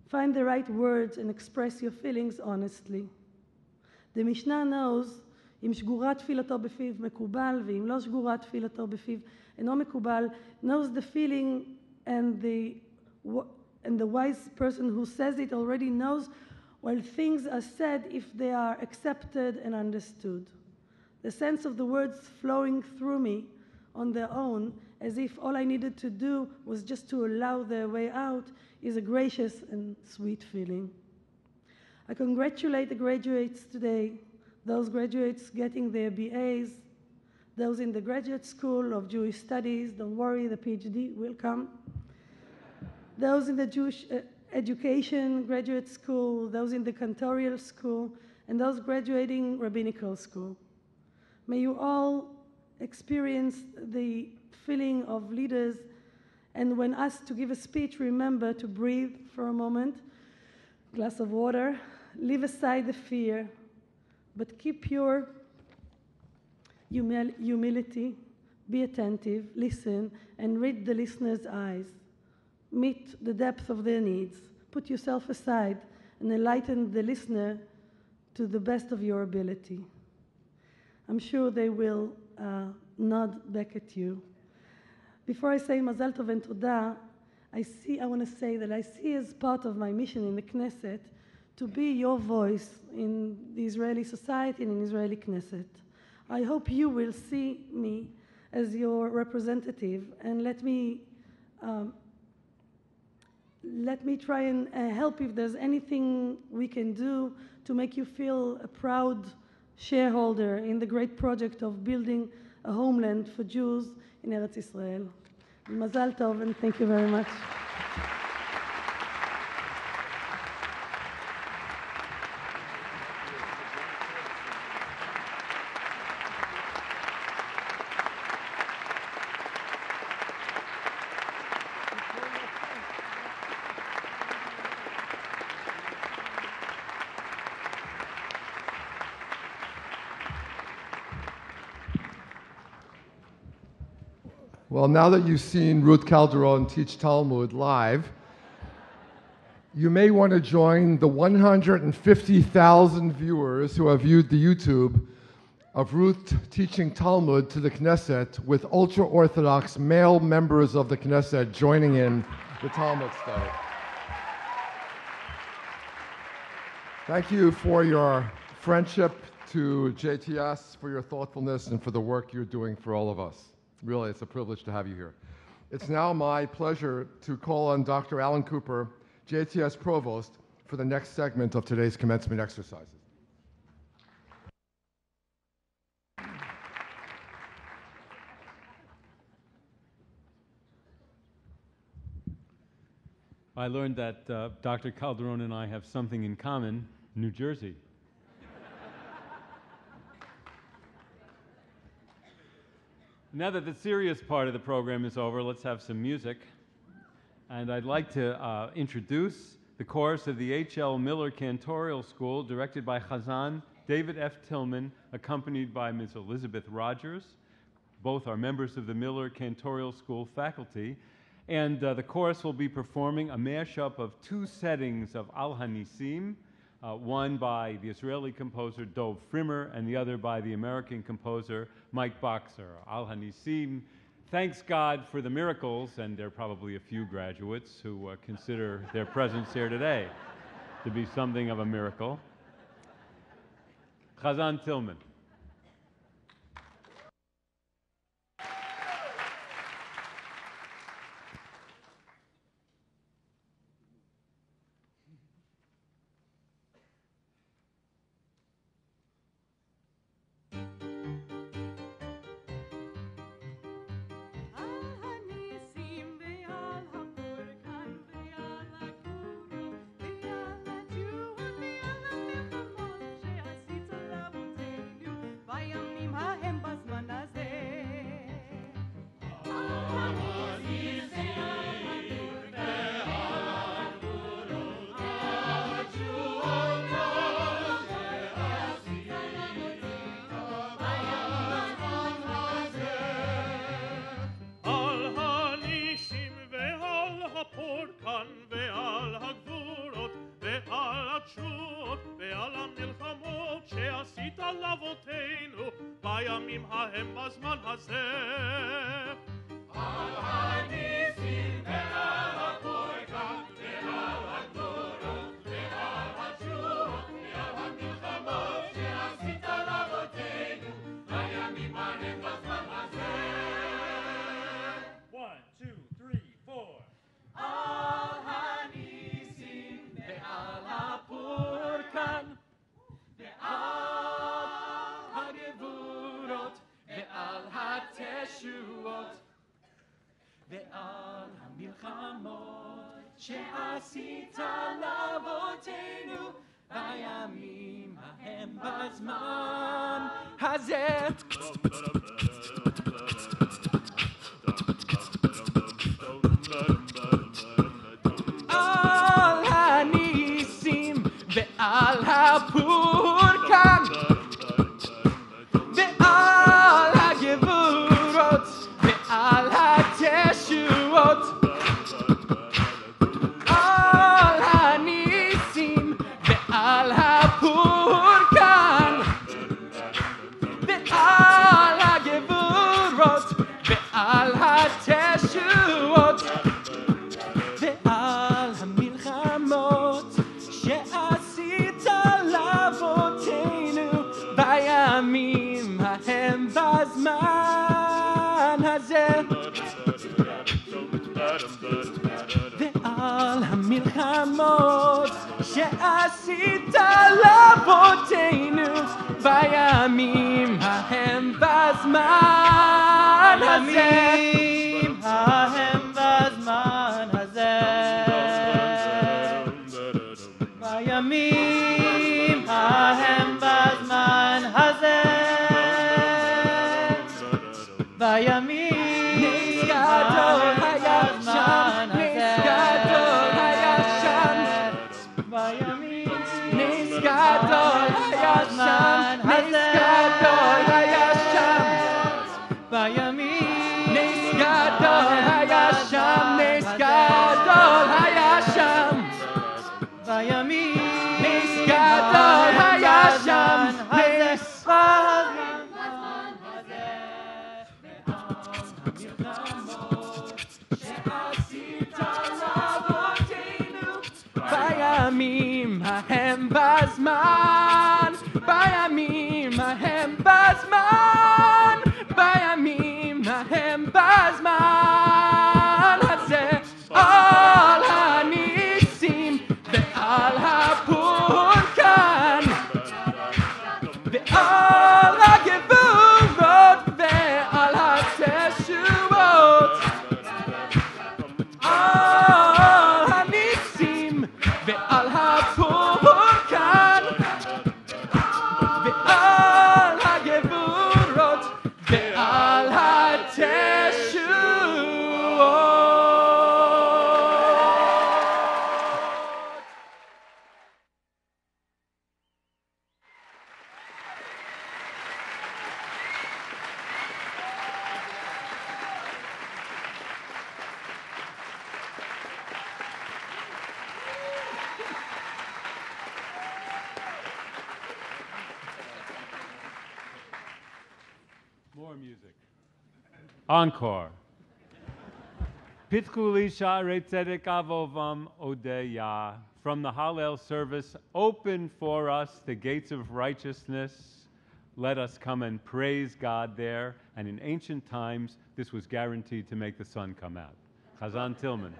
Find the right words and express your feelings honestly. The Mishnah knows, אם שגורה תפילתו בפיו מקובל, ואם לא שגורה תפילתו בפיו אינו מקובל, knows the feeling, and the wise person who says it already knows while things are said if they are accepted and understood. The sense of the words flowing through me on their own, as if all I needed to do was just to allow their way out, is a gracious and sweet feeling. I congratulate the graduates today, those graduates getting their BAs, those in the Graduate School of Jewish Studies, don't worry, the PhD will come, those in the Jewish Education Graduate School, those in the Cantorial School, and those graduating Rabbinical School. May you all experience the feeling of leaders, and when asked to give a speech, remember to breathe for a moment, glass of water, leave aside the fear, but keep your humility, be attentive, listen, and read the listener's eyes. Meet the depth of their needs. Put yourself aside and enlighten the listener to the best of your ability. I'm sure they will nod back at you. Before I say Mazal Tov and Toda, I want to say that I see as part of my mission in the Knesset to be your voice in the Israeli society and in Israeli Knesset. I hope you will see me as your representative, and let me try and help if there's anything we can do to make you feel a proud shareholder in the great project of building a homeland for Jews in Eretz Israel. Mazal Tov, and thank you very much. Well, now that you've seen Ruth Calderon teach Talmud live, you may want to join the 150,000 viewers who have viewed the YouTube of Ruth teaching Talmud to the Knesset, with ultra-Orthodox male members of the Knesset joining in the Talmud study. Thank you for your friendship to JTS, for your thoughtfulness, and for the work you're doing for all of us. Really, it's a privilege to have you here. It's now my pleasure to call on Dr. Alan Cooper, JTS Provost, for the next segment of today's commencement exercises. I learned that Dr. Calderon and I have something in common, New Jersey. Now that the serious part of the program is over, let's have some music. And I'd like to introduce the chorus of the H.L. Miller Cantorial School, directed by Chazan David F. Tillman, accompanied by Ms. Elizabeth Rogers. Both are members of the Miller Cantorial School faculty. And the chorus will be performing a mashup of two settings of Al Hanisim, one by the Israeli composer Dov Frimmer and the other by the American composer Mike Boxer. Al Hanisim thanks God for the miracles, and there are probably a few graduates who consider their presence here today to be something of a miracle. Chazan Tillman. Thank you. התשועות ועל המלחמות שעשית לאבותינו בימים ההם בזמן הזה. על הניסים ועל הפורקן ועל הגבורות ועל התשועות ועל המלחמות שעשית לאבותינו בימים ההם בזמן הזה. 1, 2, 3, 4. על הניסים ועל הפורקן ועל הגבורות ועל התשועות ועל המלחמות שעשית לאבותינו בימים ההם בזמן הזה. על הניסים ועל הפורקן ועל הגבורות ועל התשועות על הניסים ועל הפורקן ועל הגבורות ועל התשועות ועל המלחמות שעשית לאבותינו בימים ההם בזמן הזה. ועל המלחמות שעשית לאבותינו בימים ההם בזמן הזה. בימים ההם בזמן הזה. בימים ההם בזמן הזה. בימים גדול היה שם, נס גדול היה שם. בימים נס גדול היה שם, נס גדול היה שם. בימים נס גדול היה שם, נס גדול היה שם. בימים נס גדול היה שם, נס בימים ההם בזמן, בימים ההם בזמן, בימים ההם בזמן הזה. על הניסים ועל הפורקן ועל הגבורות ועל התשועות על הניסים ועל הפורקן ועל הגבורות ועל התשועות. More music. Encore. Pitkuli Sha'arei Tzedek Avovam Odeya. From the Hallel service, open for us the gates of righteousness. Let us come and praise God there. And in ancient times, this was guaranteed to make the sun come out. Chazan Tillman.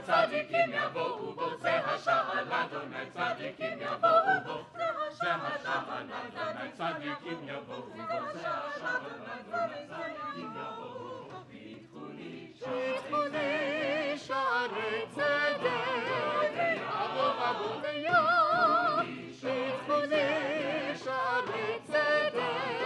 צדיקים יבואו בו, זה השער לאדוני צדיקים יבואו בו, זה השער לאדוני צדיקים יבואו בו, זה השער לאדוני צדיקים יבואו בו. פיתחו לי שערי צדק, אבוב אבודיה, פיתחו לי שערי צדק.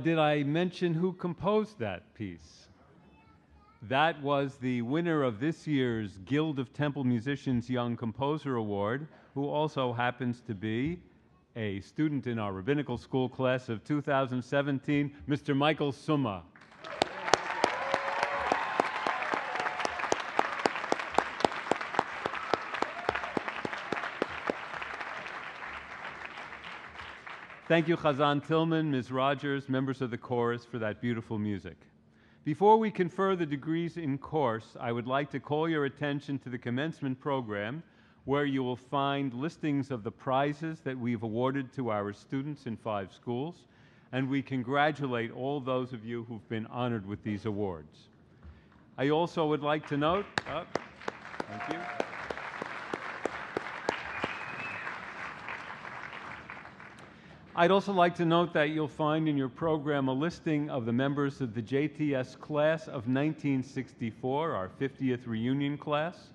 Did I mention who composed that piece? That was the winner of this year's Guild of Temple Musicians Young Composer Award, who also happens to be a student in our rabbinical school class of 2017, Mr. Michael Summa. Thank you, Chazan Tillman, Ms. Rogers, members of the chorus, for that beautiful music. Before we confer the degrees in course, I would like to call your attention to the commencement program, where you will find listings of the prizes that we've awarded to our students in 5 schools, and we congratulate all those of you who've been honored with these awards. I also would like to note, thank you. I'd also like to note that you'll find in your program a listing of the members of the JTS class of 1964, our 50th reunion class,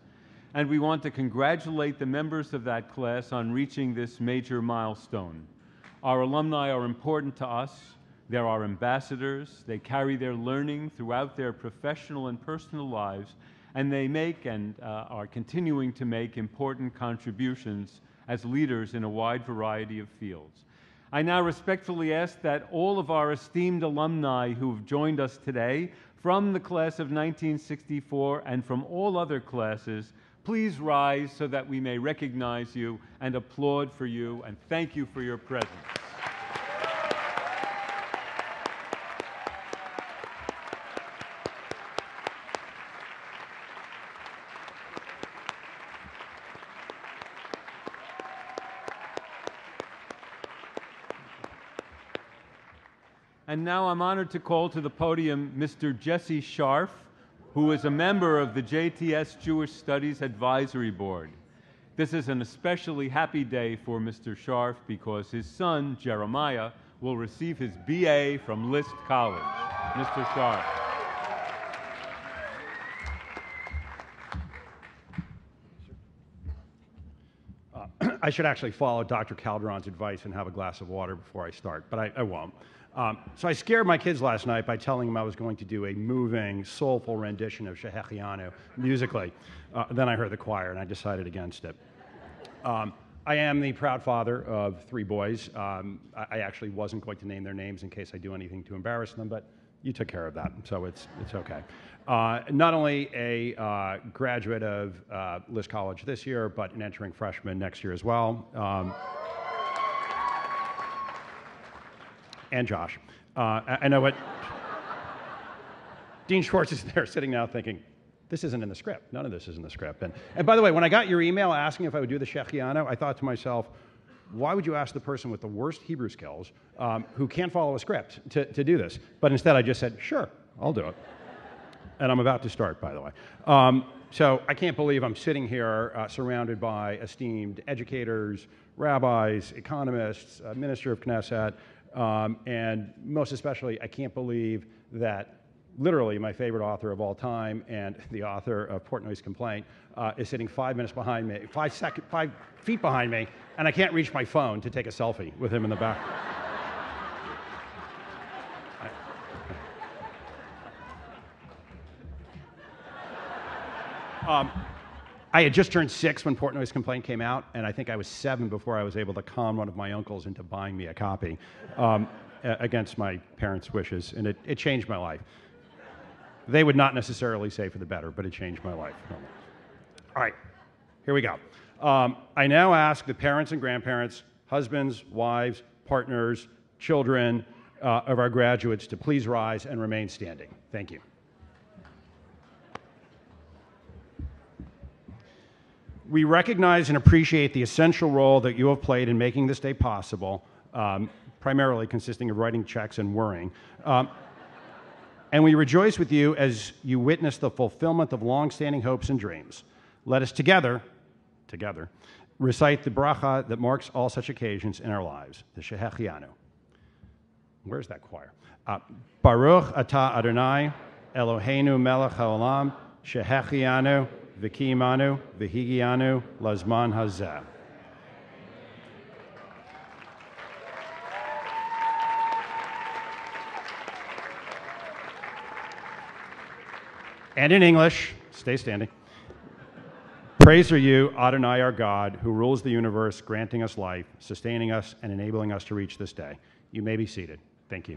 and we want to congratulate the members of that class on reaching this major milestone. Our alumni are important to us. They're our ambassadors. They carry their learning throughout their professional and personal lives, and they make and are continuing to make important contributions as leaders in a wide variety of fields. I now respectfully ask that all of our esteemed alumni who have joined us today from the class of 1964 and from all other classes, please rise so that we may recognize you and applaud for you and thank you for your presence. And now I'm honored to call to the podium Mr. Jesse Scharf, who is a member of the JTS Jewish Studies Advisory Board. This is an especially happy day for Mr. Scharf because his son, Jeremiah, will receive his BA from List College. Mr. Scharf. I should actually follow Dr. Calderon's advice and have a glass of water before I start, but I won't. So I scared my kids last night by telling them I was going to do a moving, soulful rendition of Shehechianu musically. Then I heard the choir, and I decided against it. I am the proud father of 3 boys. I actually wasn't going to name their names in case I do anything to embarrass them, but you took care of that, so it's okay. Not only a graduate of List College this year, but an entering freshman next year as well. And Josh. I know what Dean Schwartz is there sitting now thinking, this isn't in the script. None of this is in the script. And by the way, when I got your email asking if I would do the Shehechianu, I thought to myself, why would you ask the person with the worst Hebrew skills who can't follow a script to do this? But instead I just said, sure, I'll do it. And I'm about to start, by the way. So I can't believe I'm sitting here surrounded by esteemed educators, rabbis, economists, minister of Knesset, and most especially, I can't believe that literally my favorite author of all time and the author of Portnoy's Complaint is sitting 5 minutes behind me, 5 feet behind me, and I can't reach my phone to take a selfie with him in the back. I had just turned 6 when Portnoy's Complaint came out, and I think I was 7 before I was able to con one of my uncles into buying me a copy against my parents' wishes, and it changed my life. They would not necessarily say for the better, but it changed my life. All right, here we go. I now ask the parents and grandparents, husbands, wives, partners, children of our graduates to please rise and remain standing. Thank you. We recognize and appreciate the essential role that you have played in making this day possible, primarily consisting of writing checks and worrying. And we rejoice with you as you witness the fulfillment of long-standing hopes and dreams. Let us together, recite the bracha that marks all such occasions in our lives, the Shehechianu. Where's that choir? Baruch atah Adonai, Eloheinu melech haolam, Shehechianu, v'kiyimanu, v'higianu, lazman hazeh. And in English, stay standing. Praise are you, Adonai our God, who rules the universe, granting us life, sustaining us, and enabling us to reach this day. You may be seated. Thank you.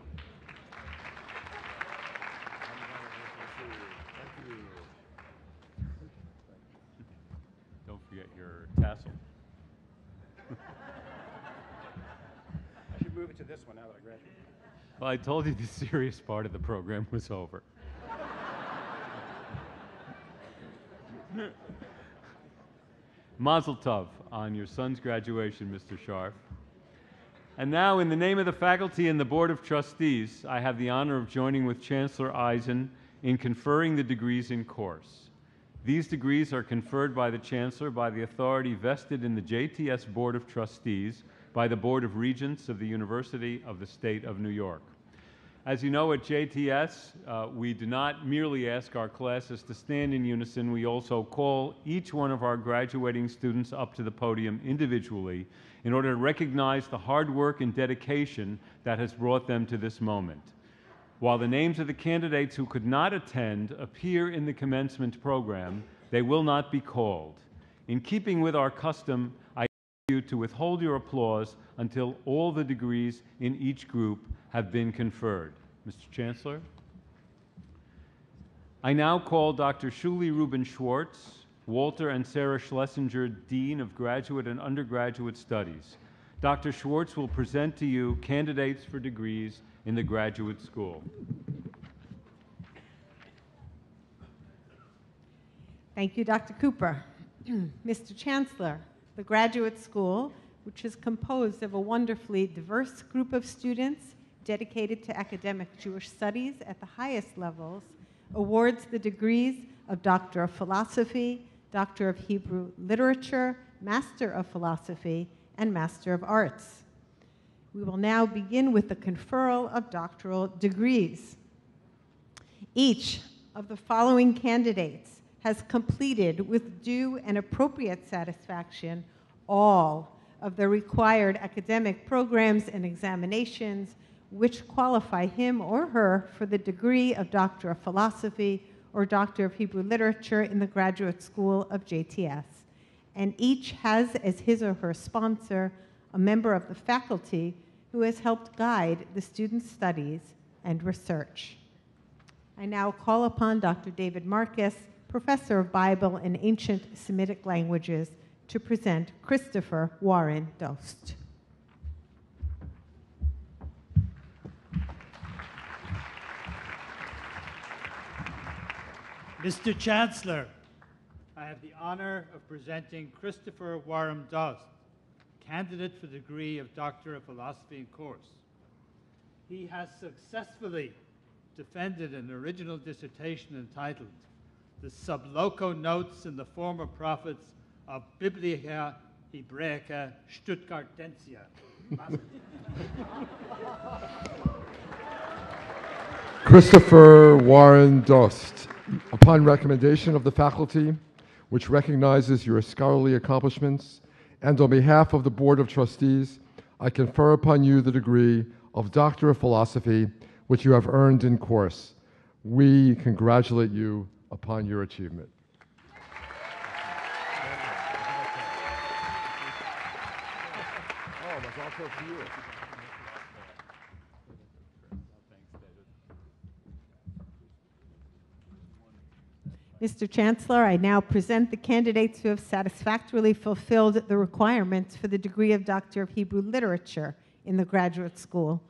Don't forget your tassel. I should move it to this one now that I graduated. Well, I told you the serious part of the program was over. Mazel tov on your son's graduation, Mr. Sharf. And now, in the name of the faculty and the Board of Trustees, I have the honor of joining with Chancellor Eisen in conferring the degrees in course. These degrees are conferred by the Chancellor by the authority vested in the JTS Board of Trustees by the Board of Regents of the University of the State of New York. As you know, at JTS, we do not merely ask our classes to stand in unison, we also call each one of our graduating students up to the podium individually in order to recognize the hard work and dedication that has brought them to this moment. While the names of the candidates who could not attend appear in the commencement program, they will not be called. In keeping with our custom, I ask you to withhold your applause until all the degrees in each group have been conferred. Mr. Chancellor. I now call Dr. Shuli Rubin Schwartz, Walter and Sarah Schlesinger, Dean of Graduate and Undergraduate Studies. Dr. Schwartz will present to you candidates for degrees in the graduate school. Thank you, Dr. Cooper. Mr. Chancellor, the graduate school, which is composed of a wonderfully diverse group of students dedicated to academic Jewish studies at the highest levels, awards the degrees of Doctor of Philosophy, Doctor of Hebrew Literature, Master of Philosophy, and Master of Arts. We will now begin with the conferral of doctoral degrees. Each of the following candidates has completed with due and appropriate satisfaction all of the required academic programs and examinations which qualify him or her for the degree of Doctor of Philosophy or Doctor of Hebrew Literature in the Graduate School of JTS. And each has as his or her sponsor a member of the faculty who has helped guide the students' studies and research. I now call upon Dr. David Marcus, Professor of Bible and Ancient Semitic Languages, to present Christopher Warren Dost. Mr. Chancellor, I have the honor of presenting Christopher Warren Dost, candidate for the degree of Doctor of Philosophy in course. He has successfully defended an original dissertation entitled The Subloco Notes in the Former Prophets of Biblia Hebraica Stuttgartensia. Christopher Warren Dost, upon recommendation of the faculty, which recognizes your scholarly accomplishments, and on behalf of the Board of Trustees, I confer upon you the degree of Doctor of Philosophy, which you have earned in course. We congratulate you upon your achievement. Oh, that's also to you. Mr. Chancellor, I now present the candidates who have satisfactorily fulfilled the requirements for the degree of Doctor of Hebrew Literature in the graduate school.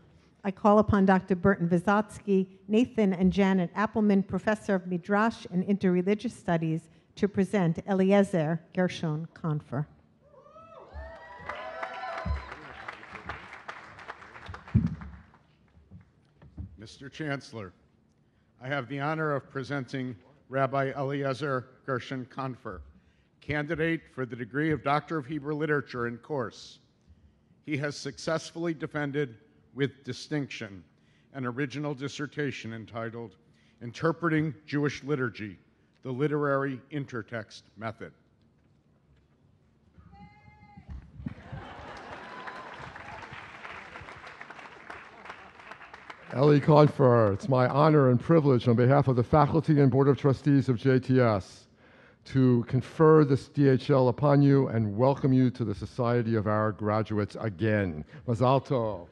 I call upon Dr. Burton Vysotsky, Nathan and Janet Appelman, Professor of Midrash and Interreligious Studies, to present Eliezer Gershon Confer. Mr. Chancellor, I have the honor of presenting Rabbi Eliezer Gershon Confer, candidate for the degree of Doctor of Hebrew Literature in course. He has successfully defended with distinction an original dissertation entitled Interpreting Jewish Liturgy, the Literary Intertext Method. Eli Confer, it's my honor and privilege on behalf of the faculty and Board of Trustees of JTS to confer this DHL upon you and welcome you to the Society of our Graduates again. Mazal tov.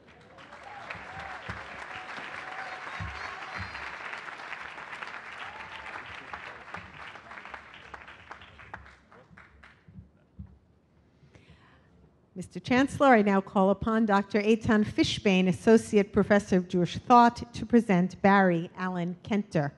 Mr. Chancellor, I now call upon Dr. Eitan Fishbane, Associate Professor of Jewish Thought, to present Barry Allen Kenter.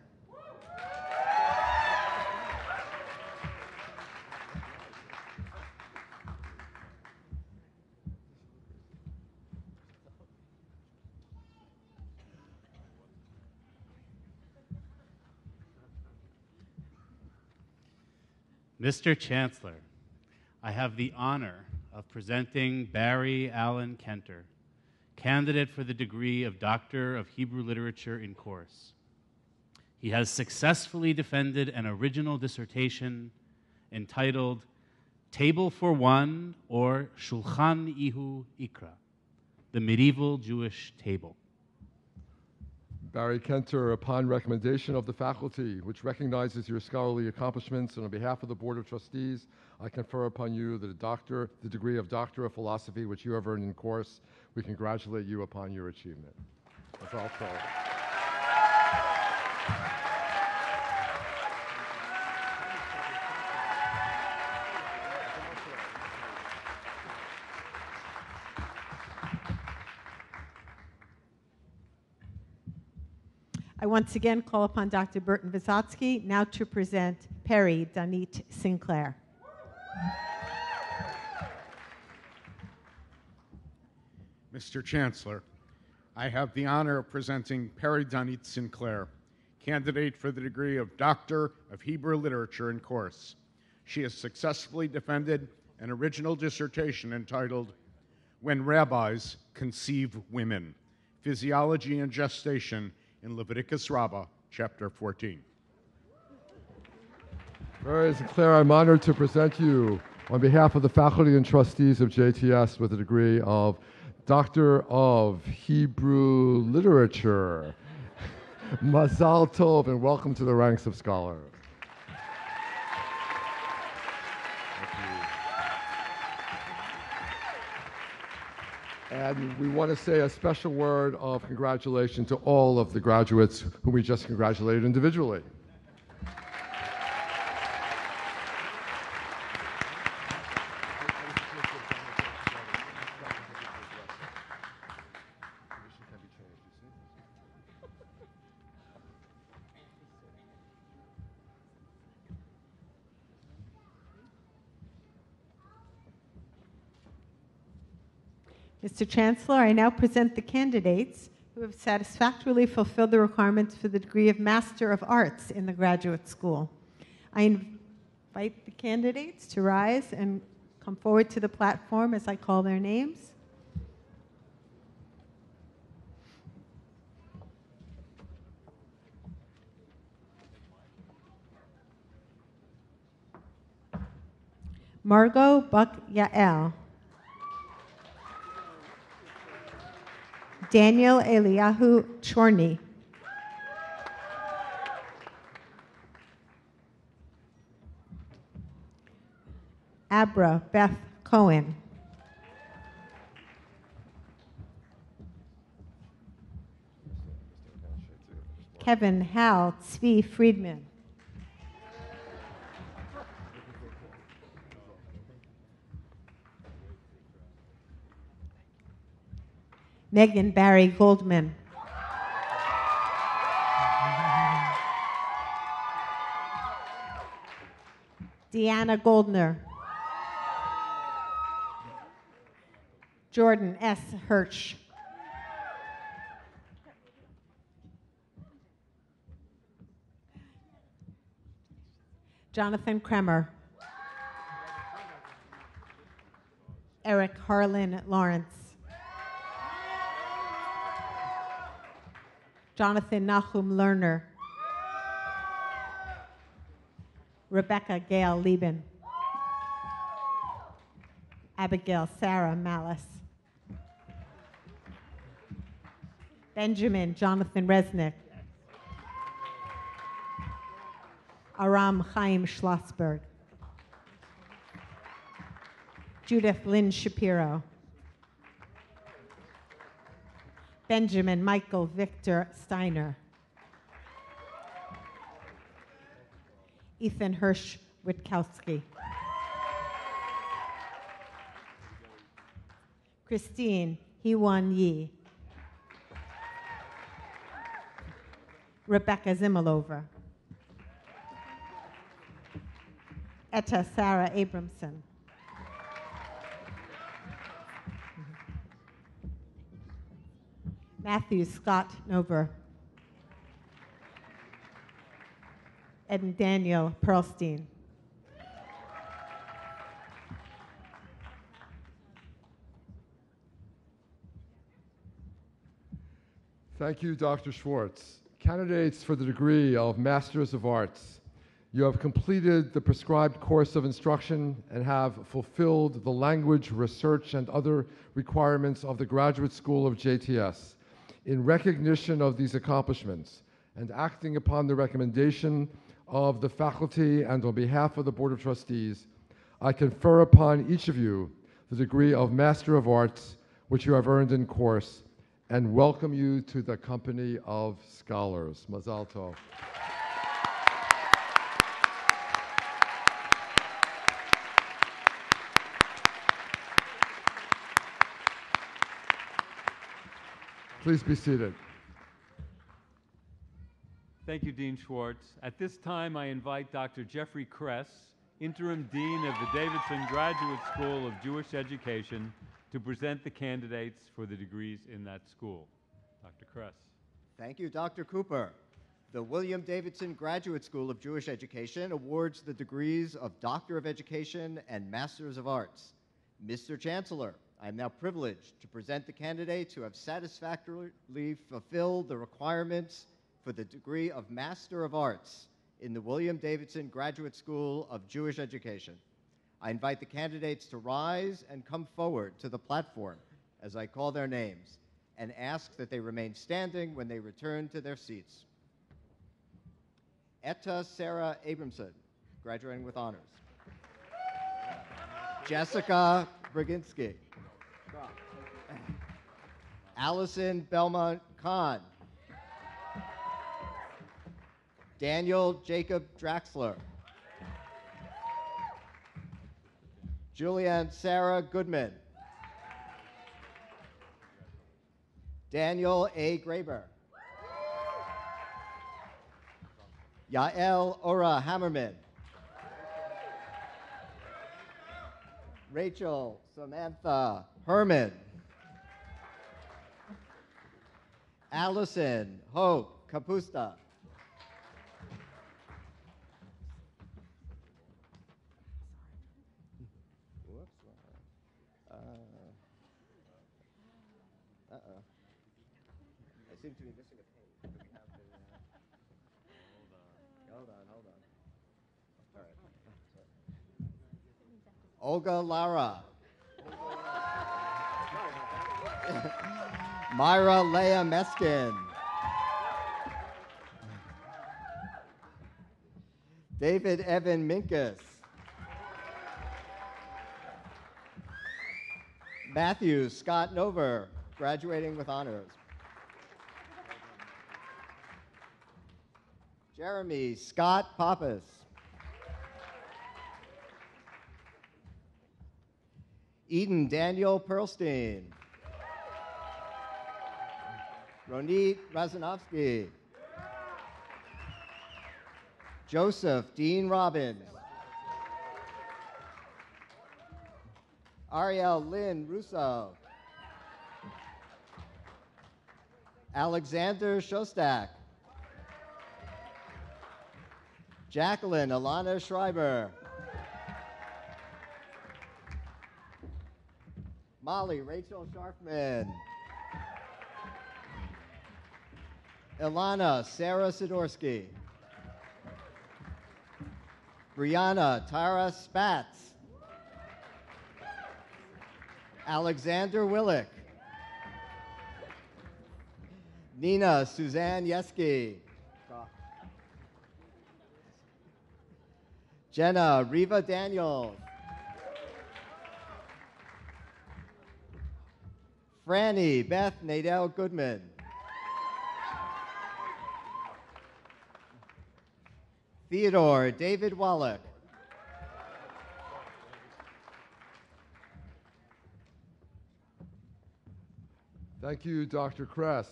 Mr. Chancellor, I have the honor of presenting Barry Allen Kenter, candidate for the degree of Doctor of Hebrew Literature in course. He has successfully defended an original dissertation entitled Table for One, or Shulchan Ihu Ikra, the Medieval Jewish Table. Barry Kenter, upon recommendation of the faculty, which recognizes your scholarly accomplishments, and on behalf of the Board of Trustees, I confer upon you the degree of Doctor of Philosophy, which you have earned in course. We congratulate you upon your achievement. That's all. I once again call upon Dr. Burton Vysotsky now to present Perry Danit Sinclair. Mr. Chancellor, I have the honor of presenting Perry Danit Sinclair, candidate for the degree of Doctor of Hebrew Literature in course. She has successfully defended an original dissertation entitled When Rabbis Conceive Women, Physiology and Gestation in Leviticus Rabbah, chapter 14. Barry Sinclair, I'm honored to present you on behalf of the faculty and trustees of JTS with a degree of Doctor of Hebrew Literature. Mazal tov and welcome to the ranks of scholars. And we want to say a special word of congratulations to all of the graduates whom we just congratulated individually. Mr. Chancellor, I now present the candidates who have satisfactorily fulfilled the requirements for the degree of Master of Arts in the graduate school. I invite the candidates to rise and come forward to the platform as I call their names. Margot Buck Yael. Daniel Eliyahu Chorny. Abra Beth Cohen. Kevin Hal Tzvi Friedman. Megan Barry Goldman. Deanna Goldner. Jordan S. Hirsch. Jonathan Kremer. Eric Harlan Lawrence. Jonathan Nahum Lerner. Rebecca Gail Lieben. Abigail Sarah Malice. Benjamin Jonathan Resnick. Aram Chaim Schlossberg. Judith Lynn Shapiro. Benjamin Michael Victor Steiner. Ethan Hirsch Witkowski. Christine Heewon Yi. Rebecca Zimmelover. Etta Sarah Abramson. Matthew Scott Nover. And Daniel Pearlstein. Thank you, Dr. Schwartz. Candidates for the degree of Masters of Arts, you have completed the prescribed course of instruction and have fulfilled the language, research, and other requirements of the Graduate School of JTS. In recognition of these accomplishments and acting upon the recommendation of the faculty and on behalf of the Board of Trustees, I confer upon each of you the degree of Master of Arts, which you have earned in course, and welcome you to the company of scholars. Mazal tov. Please be seated. Thank you, Dean Schwartz. At this time, I invite Dr. Jeffrey Kress, Interim Dean of the Davidson Graduate School of Jewish Education, to present the candidates for the degrees in that school. Dr. Kress. Thank you, Dr. Cooper. The William Davidson Graduate School of Jewish Education awards the degrees of Doctor of Education and Masters of Arts. Mr. Chancellor, I am now privileged to present the candidates who have satisfactorily fulfilled the requirements for the degree of Master of Arts in the William Davidson Graduate School of Jewish Education. I invite the candidates to rise and come forward to the platform as I call their names and ask that they remain standing when they return to their seats. Etta Sarah Abramson, graduating with honors. Jessica Brzezinski. Allison Belmont Kahn. Daniel Jacob Draxler. Julianne Sarah Goodman. Daniel A. Graber. Yael Ora Hammerman. Rachel Samantha Herman. Allison Hope Capusta. I seem to be missing a page. Do we have to, hold on. All right. Olga Lara. Myra Leah Meskin. David Evan Minkus. Matthew Scott Nover, graduating with honors. Jeremy Scott Pappas. Eden Daniel Pearlstein. Ronit Razanovsky. Joseph Dean Robbins. Ariel Lynn Russo. Alexander Shostak. Jacqueline Alana Schreiber. Molly Rachel Sharfman. Ilana Sarah Sidorsky. Brianna Tara Spatz. Alexander Willick. Nina Suzanne Yeski. Jenna Riva Daniels. Franny Beth Nadell Goodman. Theodore David Wallach. Thank you, Dr. Kress.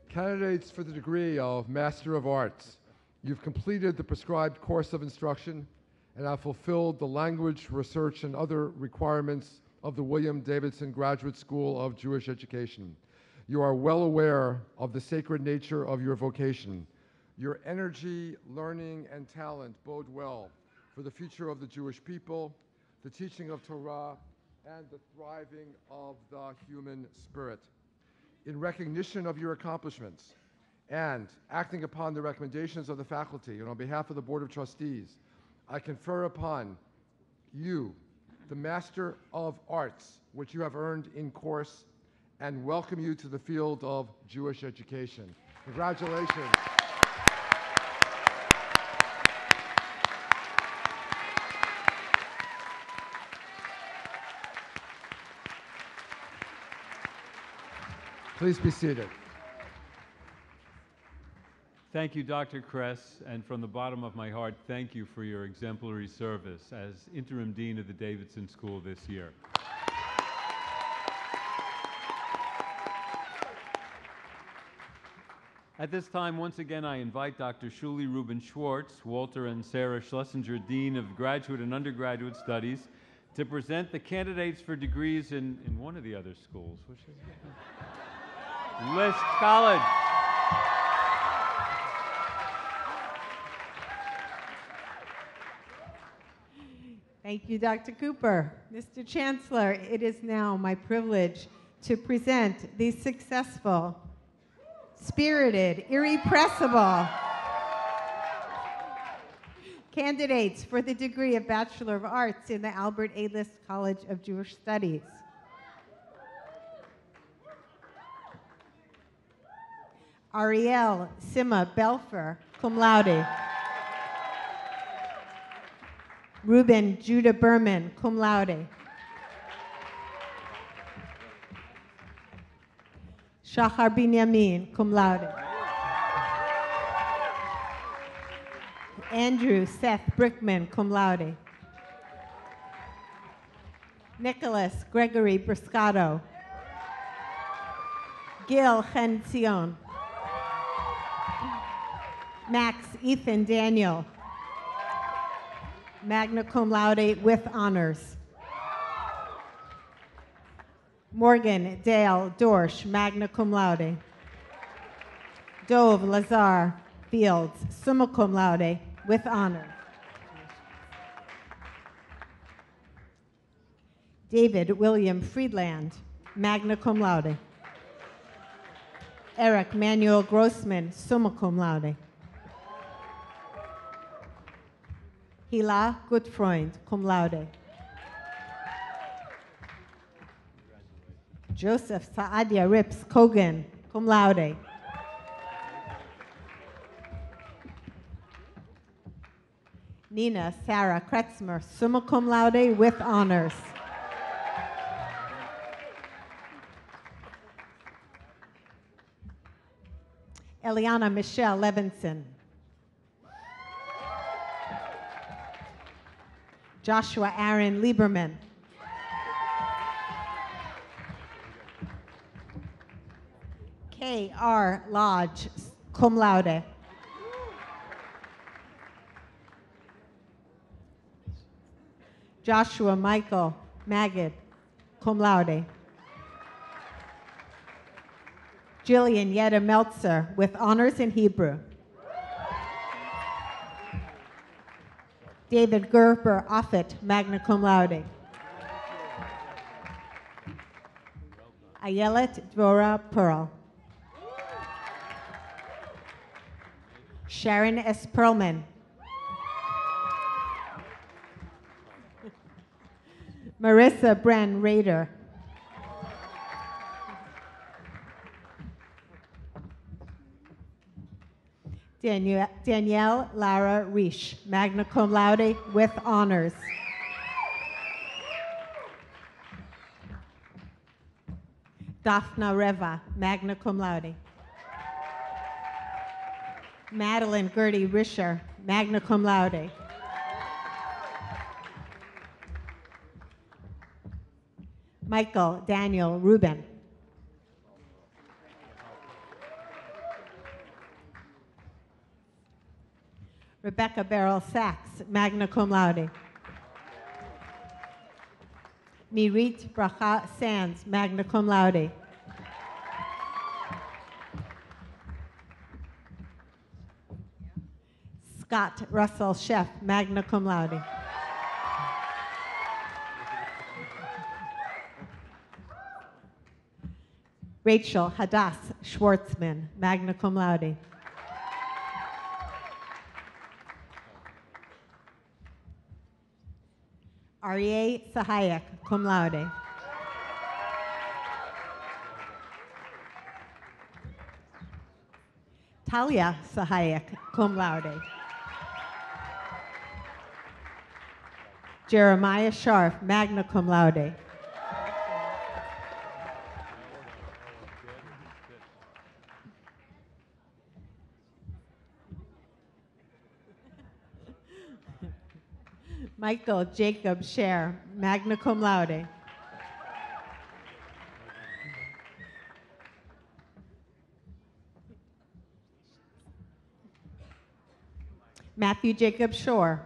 Candidates for the degree of Master of Arts, you've completed the prescribed course of instruction and have fulfilled the language, research, and other requirements of the William Davidson Graduate School of Jewish Education. You are well aware of the sacred nature of your vocation. Your energy, learning, and talent bode well for the future of the Jewish people, the teaching of Torah, and the thriving of the human spirit. In recognition of your accomplishments and acting upon the recommendations of the faculty and on behalf of the Board of Trustees, I confer upon you the Master of Arts, which you have earned in course, and welcome you to the field of Jewish education. Congratulations. Please be seated. Thank you, Dr. Kress, and from the bottom of my heart, thank you for your exemplary service as Interim Dean of the Davidson School this year. At this time, once again, I invite Dr. Shuli Rubin Schwartz, Walter and Sarah Schlesinger Dean of Graduate and Undergraduate Studies, to present the candidates for degrees in one of the other schools. Which is Lisk College. Thank you, Dr. Cooper. Mr. Chancellor, it is now my privilege to present the successful, spirited, irrepressible candidates for the degree of Bachelor of Arts in the Albert A. Lisk College of Jewish Studies. Ariel Sima Belfer, cum laude. Ruben Judah Berman, cum laude. Shachar Binyamin, cum laude. Andrew Seth Brickman, cum laude. Nicholas Gregory Briscato. Gil Chen Zion. Max Ethan Daniel, magna cum laude with honors. Morgan Dale Dorsch, magna cum laude. Dove Lazar Fields, summa cum laude with honors. David William Friedland, magna cum laude. Eric Manuel Grossman, summa cum laude. Hila Goodfreund, cum laude. Joseph Saadia Rips Kogan, cum laude. Nina Sarah Kretzmer, summa cum laude with honors. Eliana Michelle Levinson. Joshua Aaron Lieberman. K.R. Lodge, cum laude. Joshua Michael Magid, cum laude. Jillian Yetta Meltzer with honors in Hebrew. David Gerber Offit, magna cum laude. Ayelet Dvora Pearl. Sharon S. Perlman. Marissa Bren Rader. Danielle Lara Reish, magna cum laude with honors. Daphna Reva, magna cum laude. Madeline Gertie Risher, magna cum laude. Michael Daniel Rubin. Rebecca Beryl Sachs, magna cum laude. Mirit Bracha Sands, magna cum laude. Scott Russell Sheff, magna cum laude. Rachel Hadass Schwartzman, magna cum laude. Aryeh Sahayak, cum laude. Talia Sahayak, cum laude. Jeremiah Sharf, magna cum laude. Michael Jacob Scher, magna cum laude. Matthew Jacob Shore.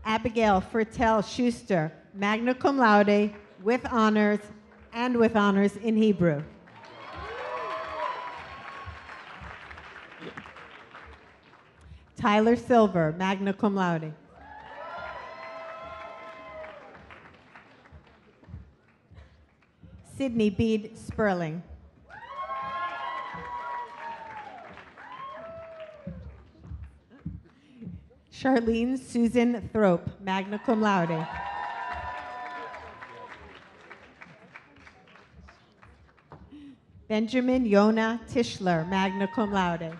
Abigail Fertel Schuster, magna cum laude with honors and with honors in Hebrew. Tyler Silver, magna cum laude. Sydney Bede Sperling. Charlene Susan Thrope, magna cum laude. Benjamin Yona Tischler, magna cum laude.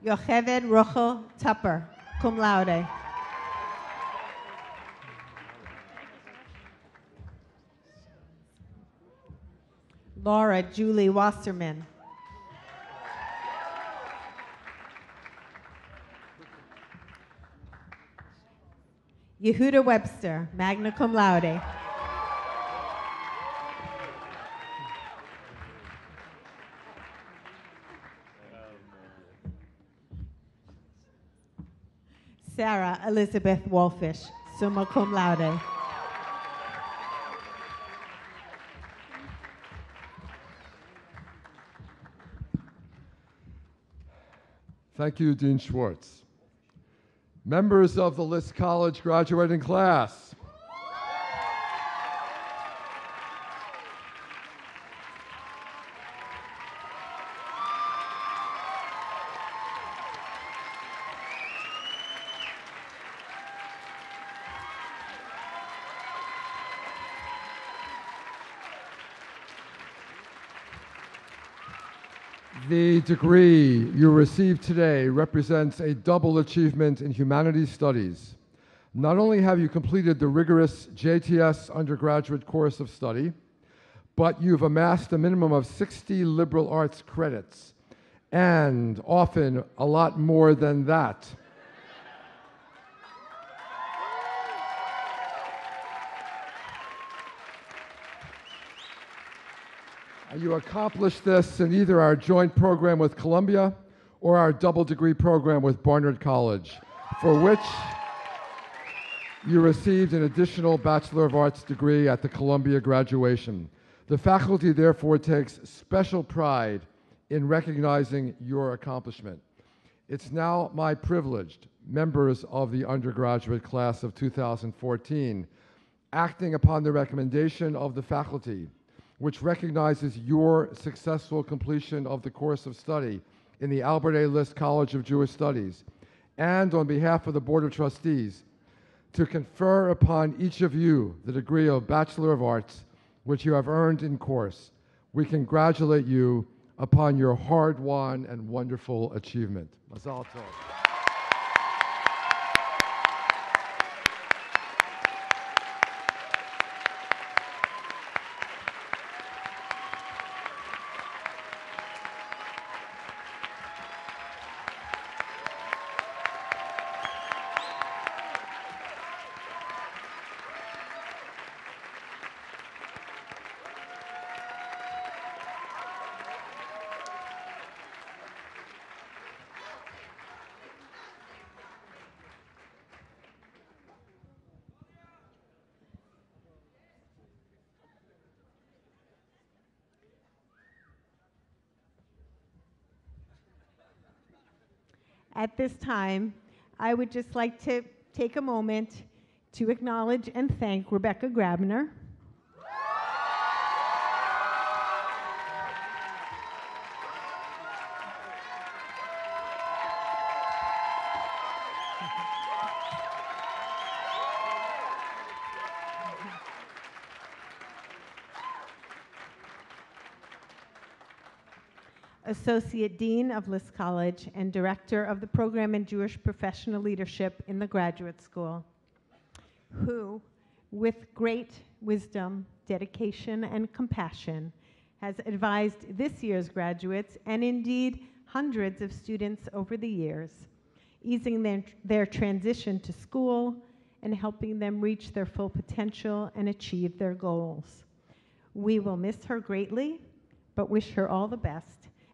Yocheved Rochel Tupper, cum laude. Laura Julie Wasserman. Yehuda Webster, magna cum laude. Sarah Elizabeth Wolfish, summa cum laude. Thank you, Dean Schwartz. Members of the List College graduating class. The degree you receive today represents a double achievement in humanities studies. Not only have you completed the rigorous JTS undergraduate course of study, but you've amassed a minimum of 60 liberal arts credits, and often a lot more than that. You accomplished this in either our joint program with Columbia or our double degree program with Barnard College, for which you received an additional Bachelor of Arts degree at the Columbia graduation. The faculty, therefore, takes special pride in recognizing your accomplishment. It's now my privilege, members of the undergraduate class of 2014, acting upon the recommendation of the faculty, which recognizes your successful completion of the course of study in the Albert A. List College of Jewish Studies, and on behalf of the Board of Trustees, to confer upon each of you the degree of Bachelor of Arts, which you have earned in course. We congratulate you upon your hard-won and wonderful achievement. Mazal tov. At this time, I would just like to take a moment to acknowledge and thank Rebecca Grabner, Associate Dean of List College and Director of the Program in Jewish Professional Leadership in the Graduate School, who, with great wisdom, dedication, and compassion, has advised this year's graduates, and indeed hundreds of students over the years, easing their transition to school and helping them reach their full potential and achieve their goals. We will miss her greatly, but wish her all the best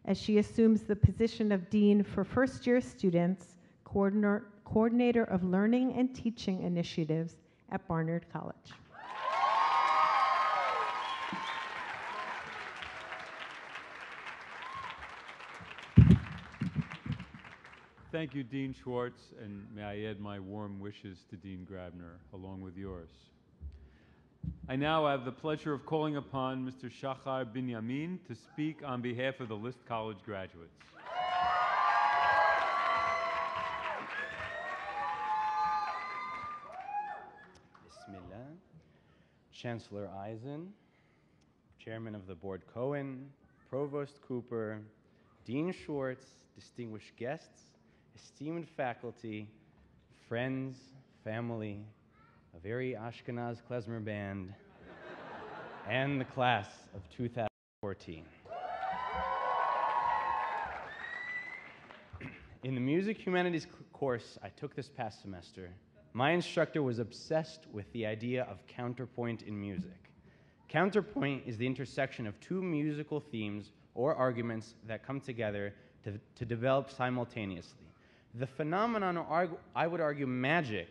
as she assumes the position of Dean for first-year students, Coordinator of Learning and Teaching Initiatives at Barnard College. Thank you, Dean Schwartz, and may I add my warm wishes to Dean Grabner, along with yours. I now have the pleasure of calling upon Mr. Shachar Binyamin to speak on behalf of the List College graduates. Bismillah. Chancellor Eisen, Chairman of the Board Cohen, Provost Cooper, Dean Schwartz, distinguished guests, esteemed faculty, friends, family, a very Ashkenaz klezmer band, and the class of 2014. In the Music Humanities course I took this past semester, my instructor was obsessed with the idea of counterpoint in music. Counterpoint is the intersection of two musical themes or arguments that come together to develop simultaneously. The phenomenon, or I would argue magic,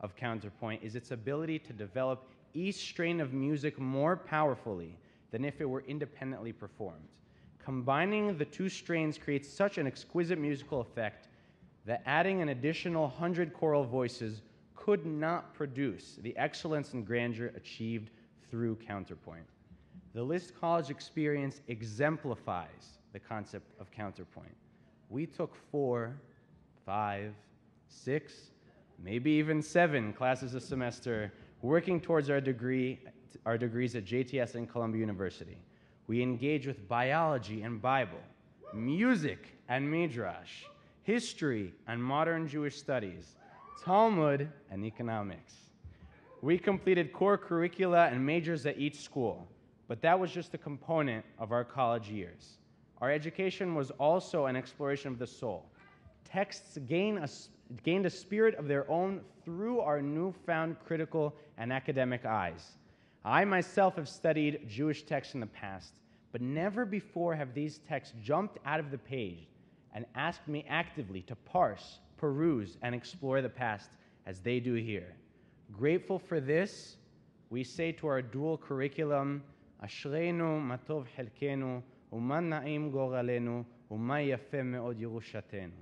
of counterpoint is its ability to develop each strain of music more powerfully than if it were independently performed. Combining the two strains creates such an exquisite musical effect that adding an additional 100 choral voices could not produce the excellence and grandeur achieved through counterpoint. The List College experience exemplifies the concept of counterpoint. We took 4, 5, 6, maybe even 7 classes a semester working towards our degrees at JTS and Columbia University. We engage with biology and Bible, music and midrash, history and modern Jewish studies, Talmud and economics. We completed core curricula and majors at each school, but that was just a component of our college years. Our education was also an exploration of the soul. Texts gained a spirit of their own through our newfound critical and academic eyes. I myself have studied Jewish texts in the past, but never before have these texts jumped out of the page and asked me actively to parse, peruse, and explore the past as they do here. Grateful for this, we say to our dual curriculum, אשרינו, מה טוב חלקנו, ומה נעים גורלנו, ומה יפה מאוד ירושתנו.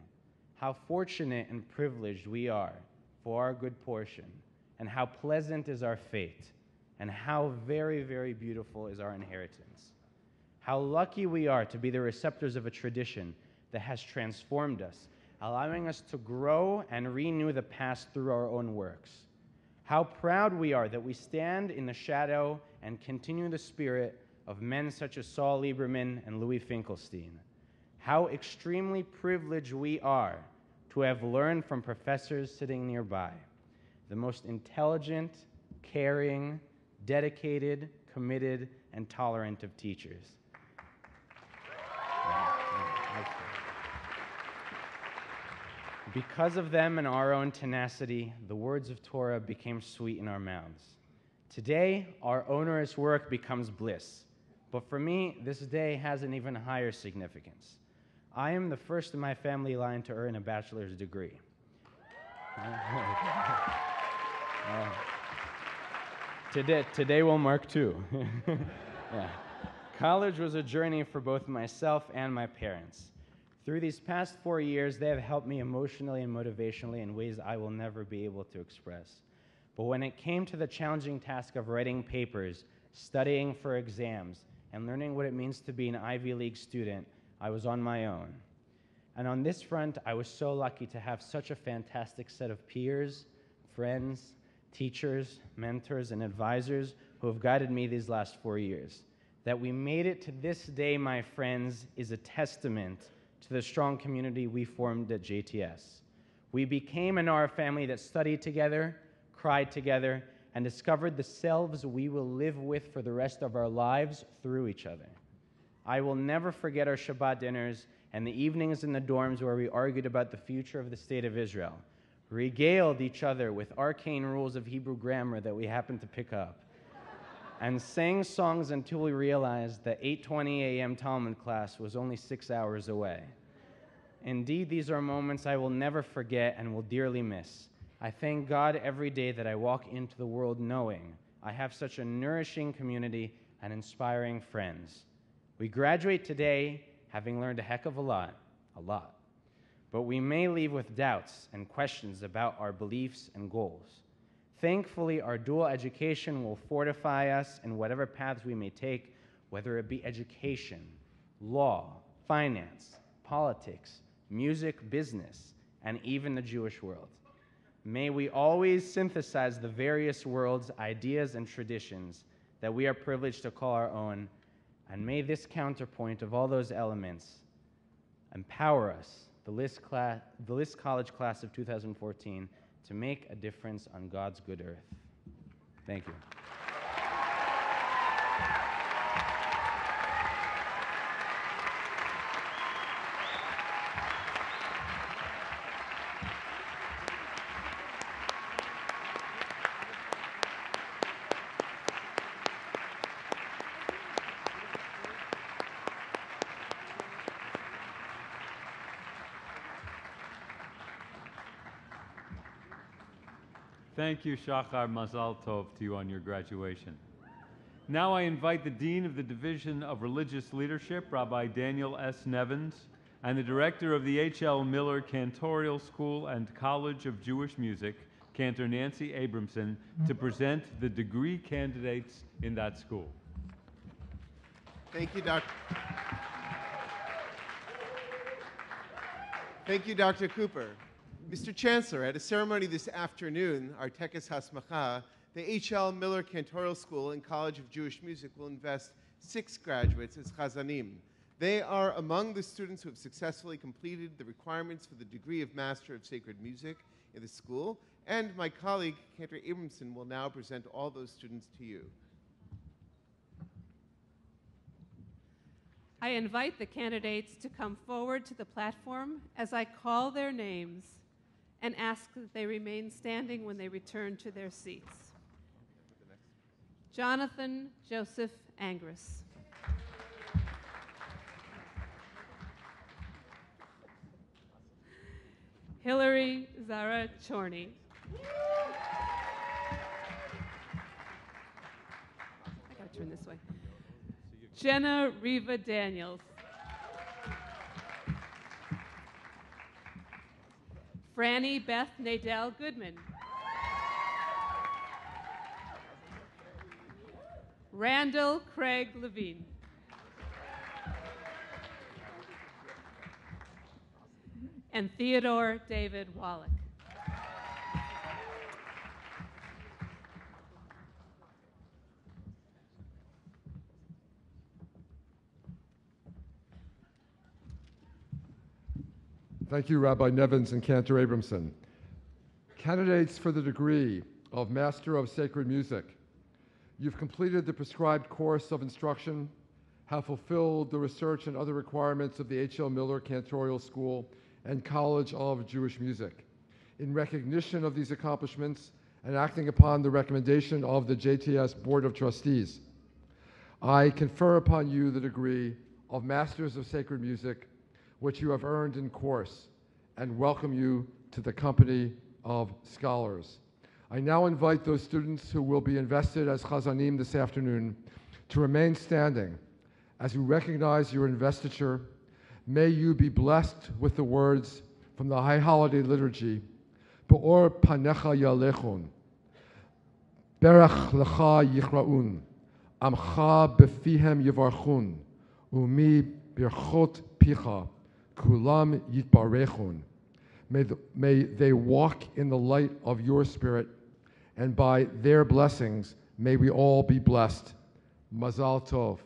How fortunate and privileged we are for our good portion, and how pleasant is our fate, and how very, very beautiful is our inheritance. How lucky we are to be the receptors of a tradition that has transformed us, allowing us to grow and renew the past through our own works. How proud we are that we stand in the shadow and continue the spirit of men such as Saul Lieberman and Louis Finkelstein. How extremely privileged we are to have learned from professors sitting nearby, the most intelligent, caring, dedicated, committed, and tolerant of teachers. Because of them and our own tenacity, the words of Torah became sweet in our mouths. Today, our onerous work becomes bliss. But for me, this day has an even higher significance. I am the first in my family line to earn a bachelor's degree. Today will mark two. Yeah. College was a journey for both myself and my parents. Through these past 4 years, they have helped me emotionally and motivationally in ways I will never be able to express. But when it came to the challenging task of writing papers, studying for exams, and learning what it means to be an Ivy League student, I was on my own. And on this front, I was so lucky to have such a fantastic set of peers, friends, teachers, mentors, and advisors who have guided me these last 4 years. That we made it to this day, my friends, is a testament to the strong community we formed at JTS. We became an R family that studied together, cried together, and discovered the selves we will live with for the rest of our lives through each other. I will never forget our Shabbat dinners and the evenings in the dorms where we argued about the future of the state of Israel, regaled each other with arcane rules of Hebrew grammar that we happened to pick up, and sang songs until we realized that 8:20 a.m. Talmud class was only 6 hours away. Indeed, these are moments I will never forget and will dearly miss. I thank God every day that I walk into the world knowing I have such a nourishing community and inspiring friends. We graduate today having learned a heck of a lot. But we may leave with doubts and questions about our beliefs and goals. Thankfully, our dual education will fortify us in whatever paths we may take, whether it be education, law, finance, politics, music, business, and even the Jewish world. May we always synthesize the various worlds, ideas, and traditions that we are privileged to call our own, and may this counterpoint of all those elements empower us, the List College class of 2014, to make a difference on God's good earth. Thank you. Thank you, Shachar. Mazal Tov to you on your graduation. Now I invite the Dean of the Division of Religious Leadership, Rabbi Daniel S. Nevins, and the Director of the H.L. Miller Cantorial School and College of Jewish Music, Cantor Nancy Abramson, to present the degree candidates in that school. Thank you, Dr. Cooper. Mr. Chancellor, at a ceremony this afternoon, our Tekes Hasmacha, the H.L. Miller Cantorial School and College of Jewish Music will invest 6 graduates as chazanim. They are among the students who have successfully completed the requirements for the degree of Master of Sacred Music in the school, and my colleague, Cantor Abramson, will now present all those students to you. I invite the candidates to come forward to the platform as I call their names and ask that they remain standing when they return to their seats. Jonathan Joseph Angris. Hillary Zara Chorney. I gotta turn this way. Jenna Riva Daniels. Franny Beth Nadell Goodman. Randall Craig Levine. And Theodore David Wallach. Thank you, Rabbi Nevins and Cantor Abramson. Candidates for the degree of Master of Sacred Music, you've completed the prescribed course of instruction, have fulfilled the research and other requirements of the H.L. Miller Cantorial School and College of Jewish Music. In recognition of these accomplishments and acting upon the recommendation of the JTS Board of Trustees, I confer upon you the degree of Masters of Sacred Music, which you have earned in course, and welcome you to the company of scholars. I now invite those students who will be invested as Chazanim this afternoon to remain standing as we recognize your investiture. May you be blessed with the words from the High Holiday Liturgy, Be'or panecha yalechon, Berach lecha yichra'un, Amcha befihem yivarchun, Umi birchot picha, Kulam yitbarechun. May they walk in the light of your Spirit, and by their blessings, may we all be blessed. Mazal Tov.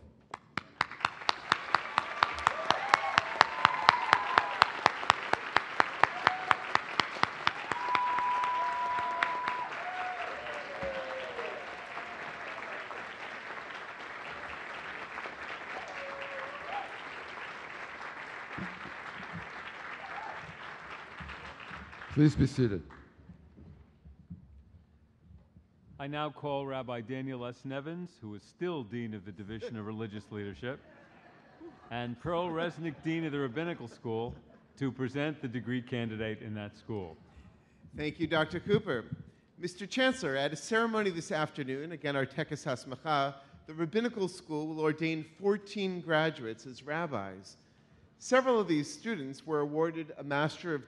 Please be seated. I now call Rabbi Daniel S. Nevins, who is still Dean of the Division of Religious Leadership, and Pearl Resnick, Dean of the Rabbinical School, to present the degree candidate in that school. Thank you, Dr. Cooper. Mr. Chancellor, at a ceremony this afternoon, again our Tekes Hasmacha, the Rabbinical School will ordain 14 graduates as rabbis. Several of these students were awarded a Master of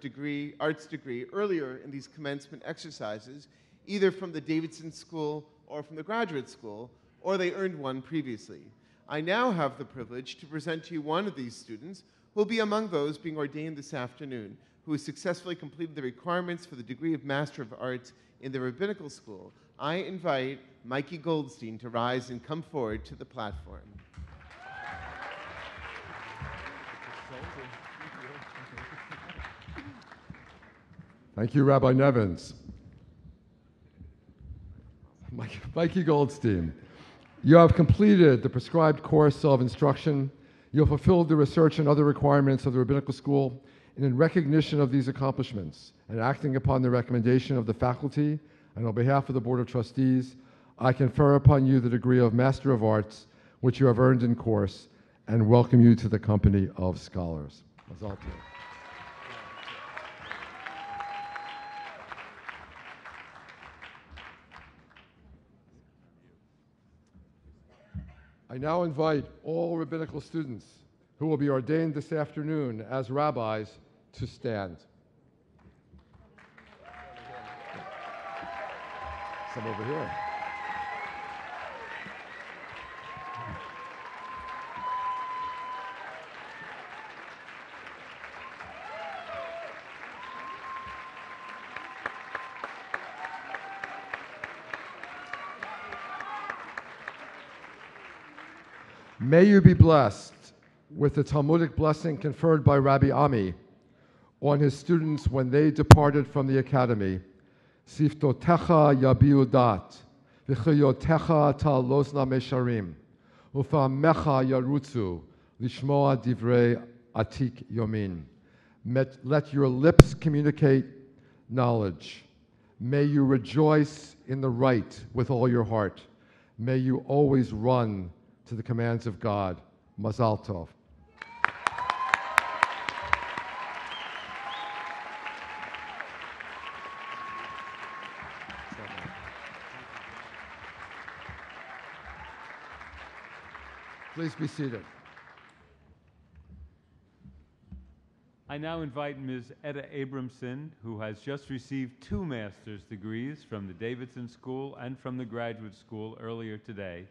Arts degree earlier in these commencement exercises, either from the Davidson School or from the Graduate School, or they earned one previously. I now have the privilege to present to you one of these students who will be among those being ordained this afternoon, who has successfully completed the requirements for the degree of Master of Arts in the Rabbinical School. I invite Mikey Goldstein to rise and come forward to the platform. Thank you, Rabbi Nevins. Mikey Goldstein, you have completed the prescribed course of instruction. You have fulfilled the research and other requirements of the Rabbinical School, and in recognition of these accomplishments and acting upon the recommendation of the faculty and on behalf of the Board of Trustees, I confer upon you the degree of Master of Arts, which you have earned in course, and welcome you to the company of scholars. Mazal tov. I now invite all rabbinical students who will be ordained this afternoon as rabbis to stand. Some over here. May you be blessed with the Talmudic blessing conferred by Rabbi Ami on his students when they departed from the academy. Siftotecha yabiu dat, v'chayotecha ta'alos mesharim, ufamecha yarutzu, lishmoa divrei atik yomin. Let your lips communicate knowledge. May you rejoice in the right with all your heart. May you always run to the commands of God. Mazal tov. Please be seated. I now invite Ms. Etta Abramson, who has just received 2 master's degrees from the Davidson School and from the Graduate School earlier today,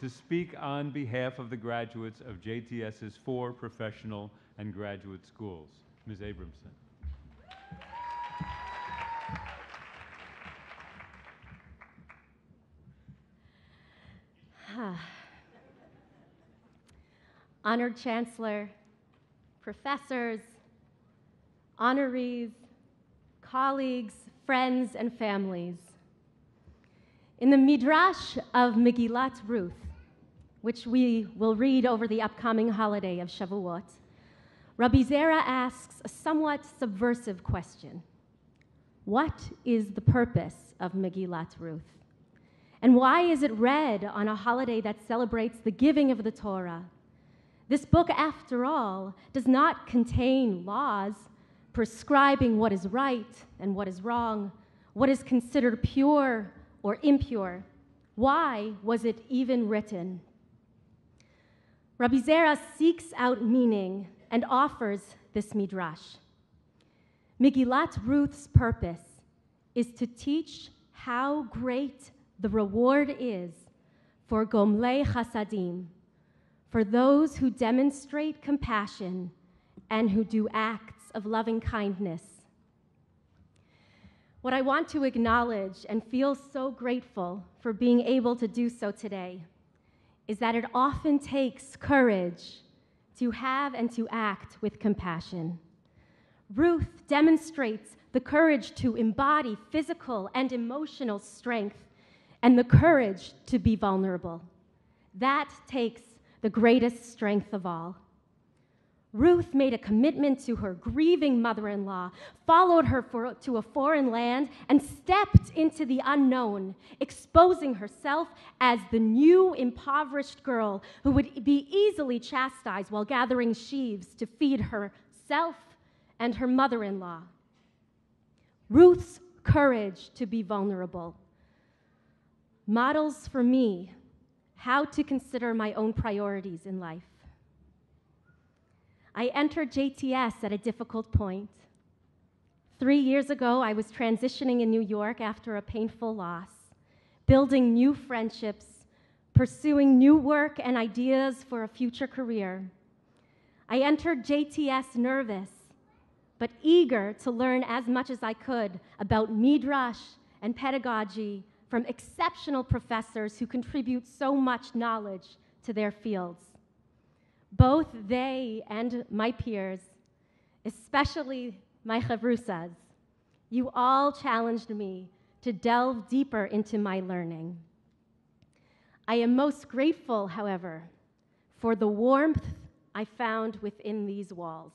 to speak on behalf of the graduates of JTS's 4 professional and graduate schools. Ms. Abramson. Honored Chancellor, professors, honorees, colleagues, friends, and families. In the Midrash of Megillat Ruth, which we will read over the upcoming holiday of Shavuot, Rabbi Zera asks a somewhat subversive question. What is the purpose of Megillat Ruth? And why is it read on a holiday that celebrates the giving of the Torah? This book, after all, does not contain laws prescribing what is right and what is wrong, what is considered pure or impure. Why was it even written? Rabbi Zera seeks out meaning and offers this midrash. Megillat Ruth's purpose is to teach how great the reward is for gomlei chasadim, for those who demonstrate compassion and who do acts of loving kindness. What I want to acknowledge and feel so grateful for being able to do so today is that it often takes courage to have and to act with compassion. Ruth demonstrates the courage to embody physical and emotional strength and the courage to be vulnerable. That takes the greatest strength of all. Ruth made a commitment to her grieving mother-in-law, followed her to a foreign land, and stepped into the unknown, exposing herself as the new impoverished girl who would be easily chastised while gathering sheaves to feed herself and her mother-in-law. Ruth's courage to be vulnerable models for me how to consider my own priorities in life. I entered JTS at a difficult point. 3 years ago, I was transitioning in New York after a painful loss, building new friendships, pursuing new work and ideas for a future career. I entered JTS nervous, but eager to learn as much as I could about midrash and pedagogy from exceptional professors who contribute so much knowledge to their fields. Both they and my peers, especially my chavrusas, you all challenged me to delve deeper into my learning. I am most grateful, however, for the warmth I found within these walls.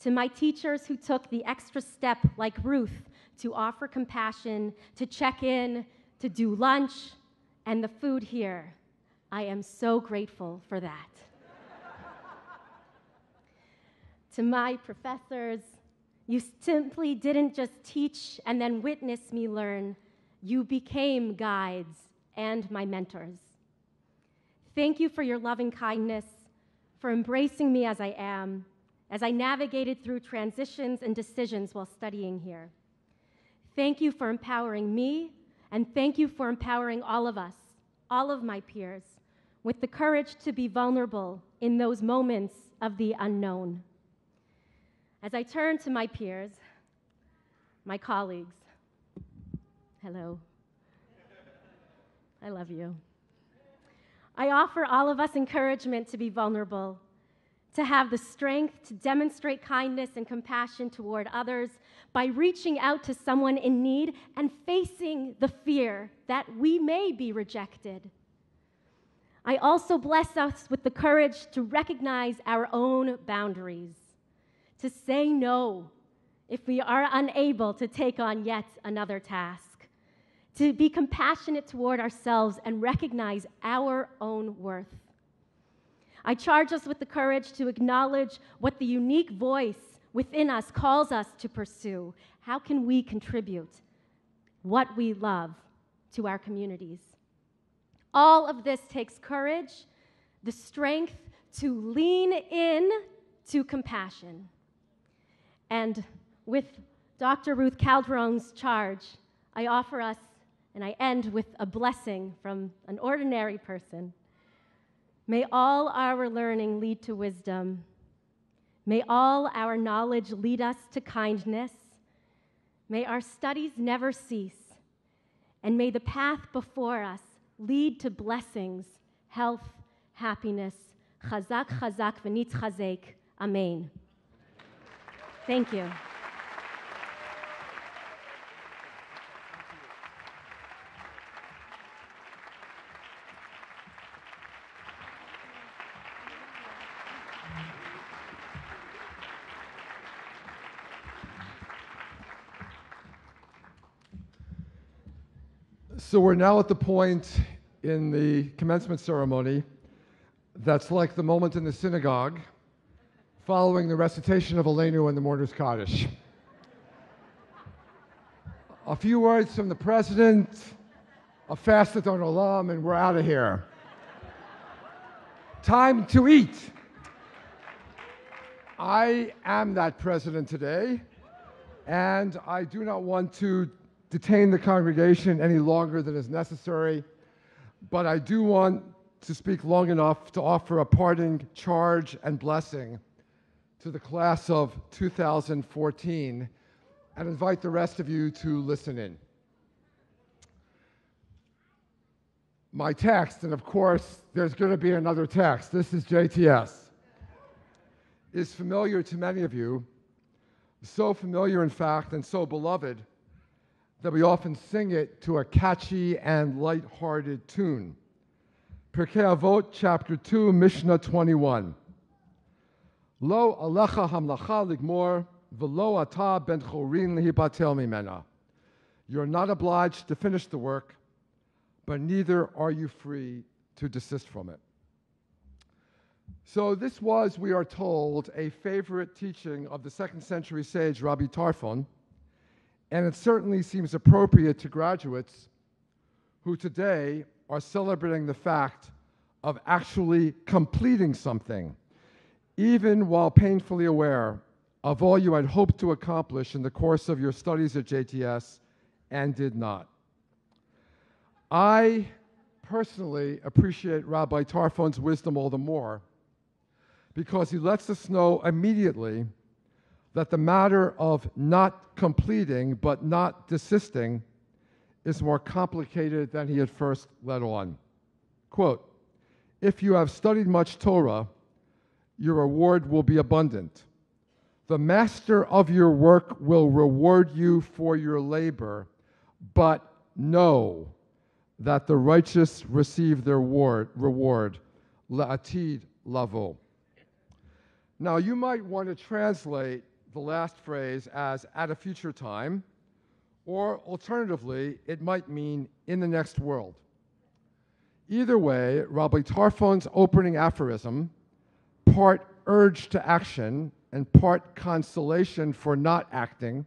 To my teachers who took the extra step, like Ruth, to offer compassion, to check in, to do lunch, and the food here, I am so grateful for that. To my professors, you simply didn't just teach and then witness me learn. You became guides and my mentors. Thank you for your loving kindness, for embracing me as I am, as I navigated through transitions and decisions while studying here. Thank you for empowering me, and thank you for empowering all of us, all of my peers, with the courage to be vulnerable in those moments of the unknown. As I turn to my peers, my colleagues, hello, I love you. I offer all of us encouragement to be vulnerable, to have the strength to demonstrate kindness and compassion toward others by reaching out to someone in need and facing the fear that we may be rejected. I also bless us with the courage to recognize our own boundaries, to say no if we are unable to take on yet another task, to be compassionate toward ourselves and recognize our own worth. I charge us with the courage to acknowledge what the unique voice within us calls us to pursue. How can we contribute what we love to our communities? All of this takes courage, the strength to lean in to compassion. And with Dr. Ruth Calderon's charge, I offer us, and I end with a blessing from an ordinary person. May all our learning lead to wisdom. May all our knowledge lead us to kindness. May our studies never cease. And may the path before us lead to blessings, health, happiness. Chazak, chazak, v'nitz chazek. Amen. Thank you. So we're now at the point in the commencement ceremony that's like the moment in the synagogue following the recitation of Aleinu and the Mourner's Kaddish. A few words from the president, a fasted on Olam, and we're out of here. Time to eat. I am that president today, and I do not want to detain the congregation any longer than is necessary, but I do want to speak long enough to offer a parting charge and blessing to the class of 2014 and invite the rest of you to listen in. My text, and of course there's going to be another text, this is JTS, is familiar to many of you, so familiar in fact and so beloved that we often sing it to a catchy and light-hearted tune. Pirkei Avot, chapter 2, Mishnah 21. Lo alecha hamlacha ligmor, v'lo ata ben chorin lihibatel mimena. You're not obliged to finish the work, but neither are you free to desist from it. So this was, we are told, a favorite teaching of the 2nd century sage Rabbi Tarfon, and it certainly seems appropriate to graduates who today are celebrating the fact of actually completing something, even while painfully aware of all you had hoped to accomplish in the course of your studies at JTS and did not. I personally appreciate Rabbi Tarfon's wisdom all the more because he lets us know immediately that the matter of not completing but not desisting is more complicated than he had first let on. Quote, if you have studied much Torah, your reward will be abundant. The master of your work will reward you for your labor, but know that the righteous receive their reward, la'atid lavo. Now you might want to translate the last phrase as at a future time, or alternatively, it might mean in the next world. Either way, Rabbi Tarfon's opening aphorism, part urge to action and part consolation for not acting,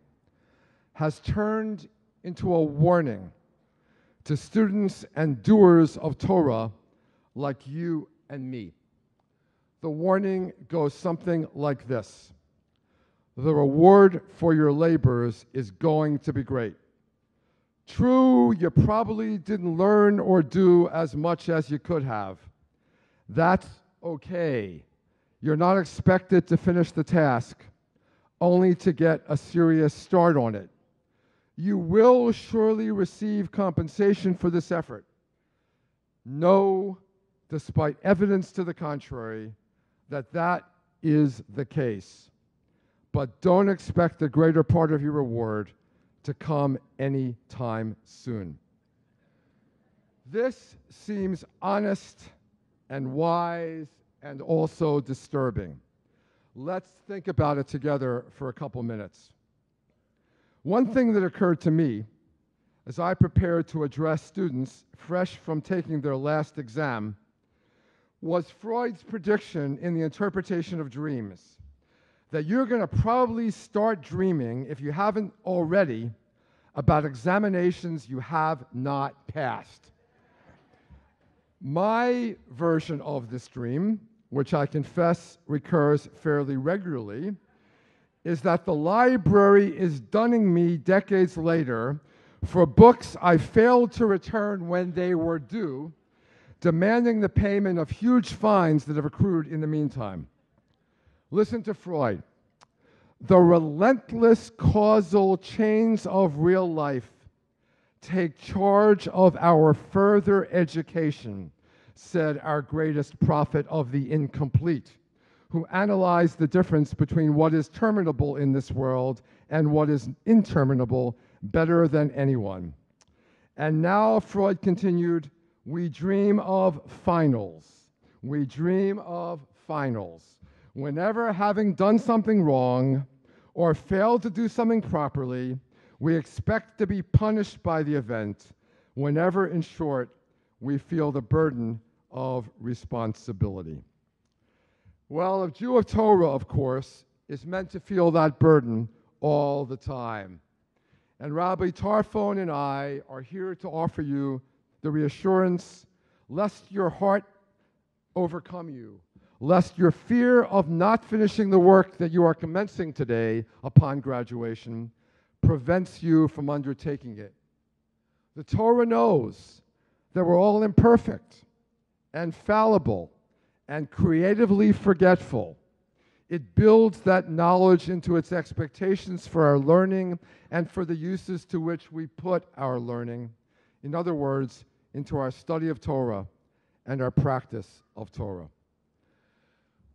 has turned into a warning to students and doers of Torah like you and me. The warning goes something like this. The reward for your labors is going to be great. True, you probably didn't learn or do as much as you could have. That's okay. You're not expected to finish the task, only to get a serious start on it. You will surely receive compensation for this effort. Know, despite evidence to the contrary, that that is the case. But don't expect the greater part of your reward to come any time soon. This seems honest and wise and also disturbing. Let's think about it together for a couple minutes. One thing that occurred to me as I prepared to address students fresh from taking their last exam was Freud's prediction in the interpretation of dreams, that you're going to probably start dreaming, if you haven't already, about examinations you have not passed. My version of this dream, which I confess recurs fairly regularly, is that the library is dunning me decades later for books I failed to return when they were due, demanding the payment of huge fines that have accrued in the meantime. Listen to Freud. The relentless causal chains of real life take charge of our further education, said our greatest prophet of the incomplete, who analyzed the difference between what is terminable in this world and what is interminable better than anyone. And now, Freud continued, we dream of finals. We dream of finals. Whenever, having done something wrong or failed to do something properly, we expect to be punished by the event. Whenever, in short, we feel the burden of responsibility. Well, a Jew of Torah, of course, is meant to feel that burden all the time. And Rabbi Tarfon and I are here to offer you the reassurance, lest your heart overcome you, lest your fear of not finishing the work that you are commencing today upon graduation prevents you from undertaking it. The Torah knows that we're all imperfect and fallible and creatively forgetful. It builds that knowledge into its expectations for our learning and for the uses to which we put our learning. In other words, into our study of Torah and our practice of Torah.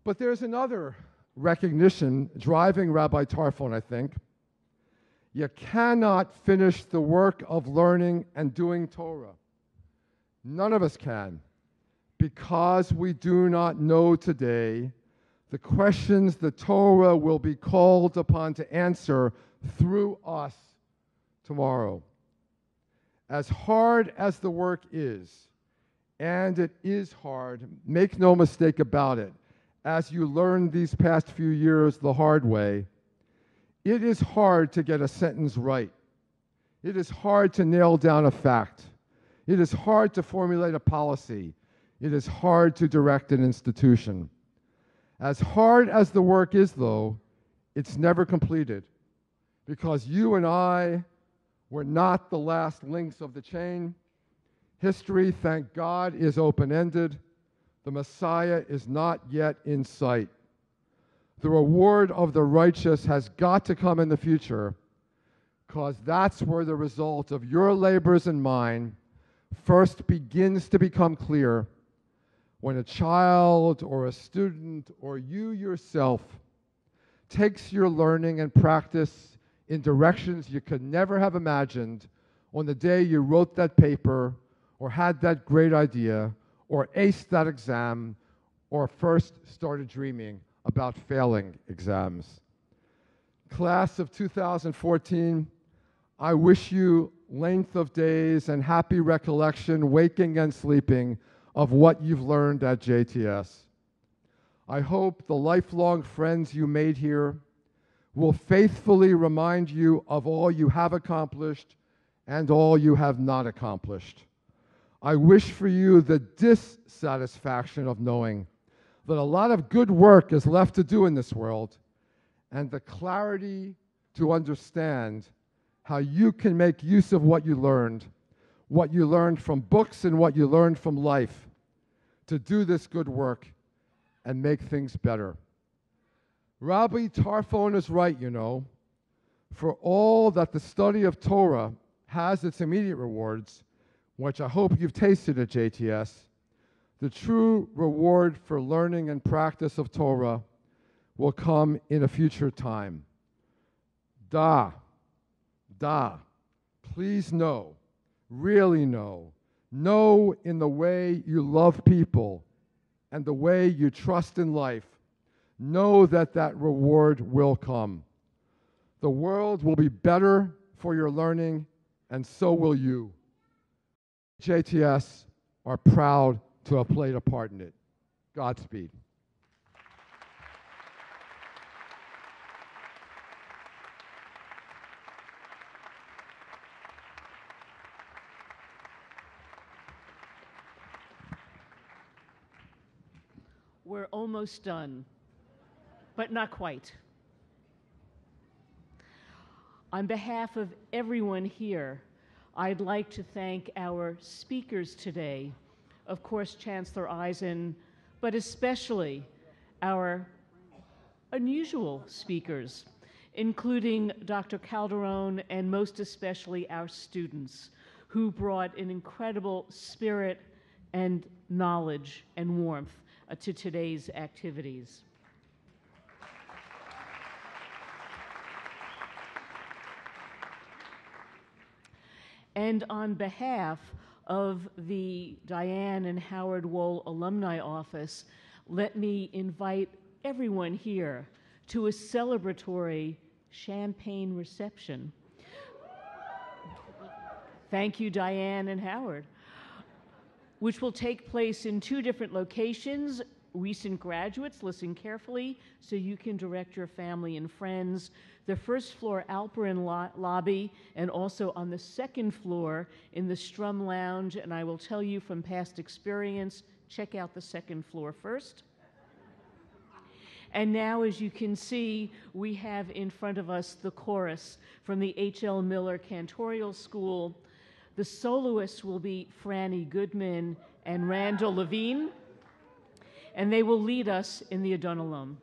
But there's another recognition driving Rabbi Tarfon, I think. You cannot finish the work of learning and doing Torah. None of us can, because we do not know today the questions the Torah will be called upon to answer through us tomorrow. As hard as the work is, and it is hard, make no mistake about it, as you learned these past few years the hard way, it is hard to get a sentence right. It is hard to nail down a fact. It is hard to formulate a policy. It is hard to direct an institution. As hard as the work is, though, it's never completed, because you and I were not the last links of the chain. History, thank God, is open-ended. The Messiah is not yet in sight. The reward of the righteous has got to come in the future, because that's where the result of your labors and mine first begins to become clear, when a child or a student or you yourself takes your learning and practice in directions you could never have imagined on the day you wrote that paper or had that great idea or aced that exam or first started dreaming about failing exams. Class of 2014, I wish you length of days and happy recollection, waking and sleeping, of what you've learned at JTS. I hope the lifelong friends you made here will faithfully remind you of all you have accomplished and all you have not accomplished. I wish for you the dissatisfaction of knowing that a lot of good work is left to do in this world, and the clarity to understand how you can make use of what you learned from books and what you learned from life, to do this good work and make things better. Rabbi Tarfon is right, you know. For all that the study of Torah has its immediate rewards, which I hope you've tasted at JTS, the true reward for learning and practice of Torah will come in a future time. Please know, really know in the way you love people and the way you trust in life, know that that reward will come. The world will be better for your learning, and so will you. JTS are proud to have played a part in it. Godspeed. almost done, but not quite. On behalf of everyone here, I'd like to thank our speakers today, of course, Chancellor Eisen, but especially our unusual speakers, including Dr. Calderon and most especially our students, who brought an incredible spirit and knowledge and warmth to today's activities. And on behalf of the Diane and Howard Wohl Alumni Office, let me invite everyone here to a celebratory champagne reception. Thank you, Diane and Howard, which will take place in 2 different locations. Recent graduates, listen carefully so you can direct your family and friends. The first floor Alperin lobby, and also on the 2nd floor in the Strum Lounge. And I will tell you from past experience, check out the 2nd floor first. And now, as you can see, we have in front of us the chorus from the H.L. Miller Cantorial School. The soloists will be Franny Goodman and Randall Levine, and they will lead us in the Adonalum.